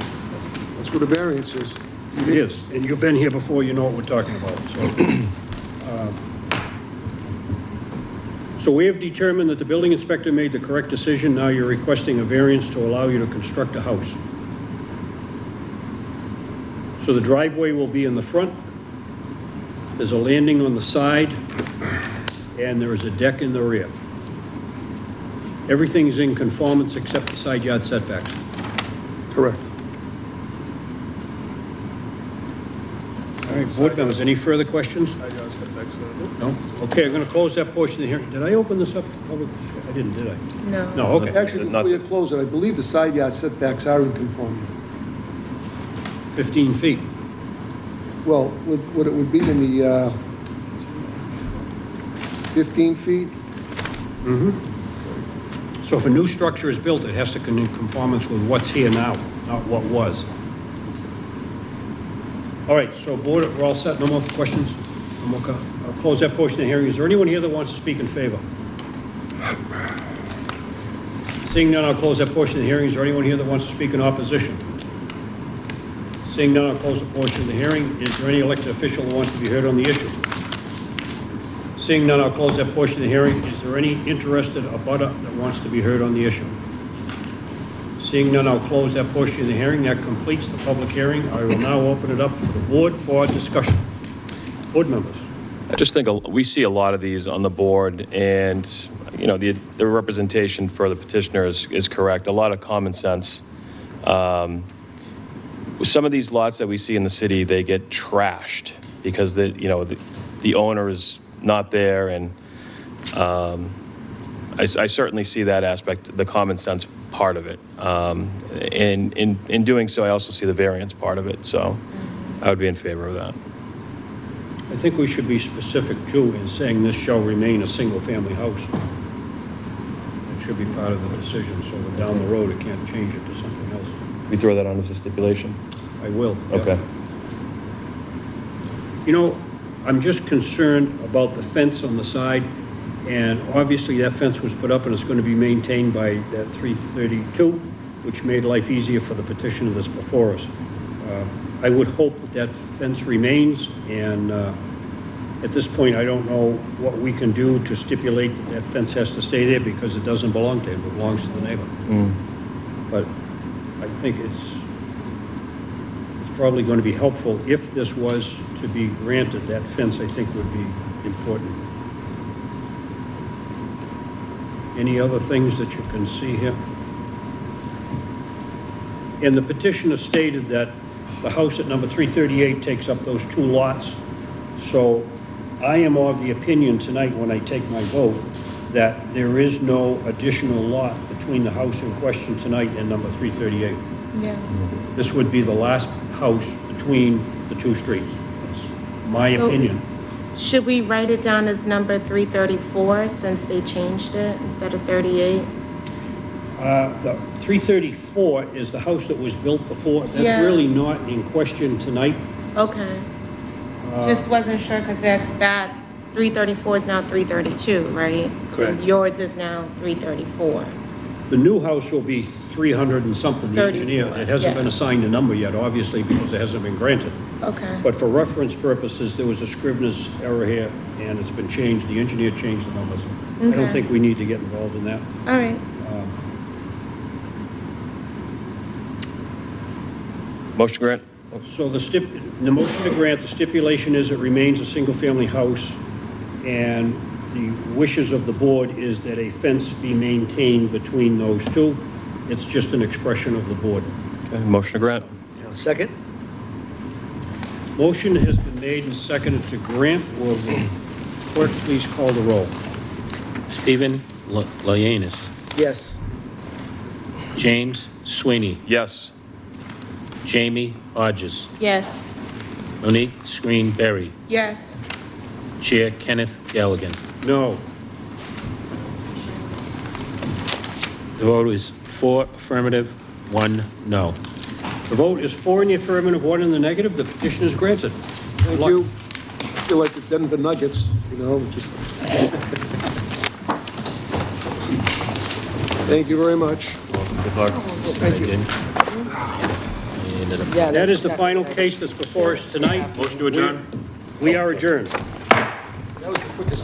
That's what a variance is. It is, and you've been here before, you know what we're talking about, so. So we have determined that the building inspector made the correct decision. Now you're requesting a variance to allow you to construct a house. So the driveway will be in the front. There's a landing on the side, and there is a deck in the rear. Everything's in conformance except the side yard setbacks. Correct. All right, board members, any further questions? No? Okay, I'm going to close that portion of the hearing. Did I open this up for public? I didn't, did I? No. No, okay. Actually, before you close it, I believe the side yard setbacks are in conformity. 15 feet. Well, with what it would be in the 15 feet? So if a new structure is built, it has to come in conformance with what's here now, not what was. All right, so board, we're all set, no more questions? No more I'll close that portion of the hearing. Is there anyone here that wants to speak in favor? Seeing none, I'll close that portion of the hearing. Is there anyone here that wants to speak in opposition? Seeing none, I'll close the portion of the hearing. Is there any elected official who wants to be heard on the issue? Seeing none, I'll close that portion of the hearing. Is there any interested abutter that wants to be heard on the issue? Seeing none, I'll close that portion of the hearing. That completes the public hearing. I will now open it up for the board for discussion. Board members. I just think we see a lot of these on the board, and, you know, the representation for the petitioner is correct. A lot of common sense. Some of these lots that we see in the city, they get trashed because the owner is not there, and I certainly see that aspect, the common sense part of it. And in doing so, I also see the variance part of it, so I would be in favor of that. I think we should be specific, too, in saying this shall remain a single-family house. It should be part of the decision, so that down the road, it can't change it to something else. We throw that on as a stipulation? I will. Yeah. Okay. You know, I'm just concerned about the fence on the side, and obviously that fence was put up and it's going to be maintained by that 332, which made life easier for the petitioner that's before us. I would hope that that fence remains, and at this point, I don't know what we can do to stipulate that that fence has to stay there because it doesn't belong to him, it belongs to the neighbor. But I think it's probably going to be helpful if this was to be granted. That fence, I think, would be important. Any other things that you can see here? And the petitioner stated that the house at number 338 takes up those two lots. So I am of the opinion tonight, when I take my vote, that there is no additional lot between the house in question tonight and number 338. Yeah. This would be the last house between the two streets. That's my opinion. Should we write it down as number 334 since they changed it instead of 38? The 334 is the house that was built before. That's Yeah. really not in question tonight. Okay. Just wasn't sure because that 334 is now 332, right? Correct. And yours is now 334. The new house will be 300 and something, the 34, engineer. It hasn't yeah. been assigned a number yet, obviously, because it hasn't been granted. Okay. But for reference purposes, there was a scrivener's error here, and it's been changed. The engineer changed the numbers. I don't Okay. think we need to get involved in that. All right. Motion grant? So the motion to grant, the stipulation is it remains a single-family house, and the wishes of the board is that a fence be maintained between those two. It's just an expression of the board. Okay, motion to grant? Second? Motion has been made and seconded to grant. Will the clerk please call the roll? Stephen Layanis, Yes. James Sweeney, Yes. Jamie Hodges, Yes. Monique Screen Berry, Yes. Chair Kenneth Galligan. No. The vote is 4 affirmative, 1 no. The vote is 4 in the affirmative, 1 in the negative. The petition is granted. Thank you. I feel like the Denver Nuggets, just. Thank you very much. Good luck. Thank you. That is the final case that's before us tonight. Motion to adjourn? We are adjourned. That was the quickest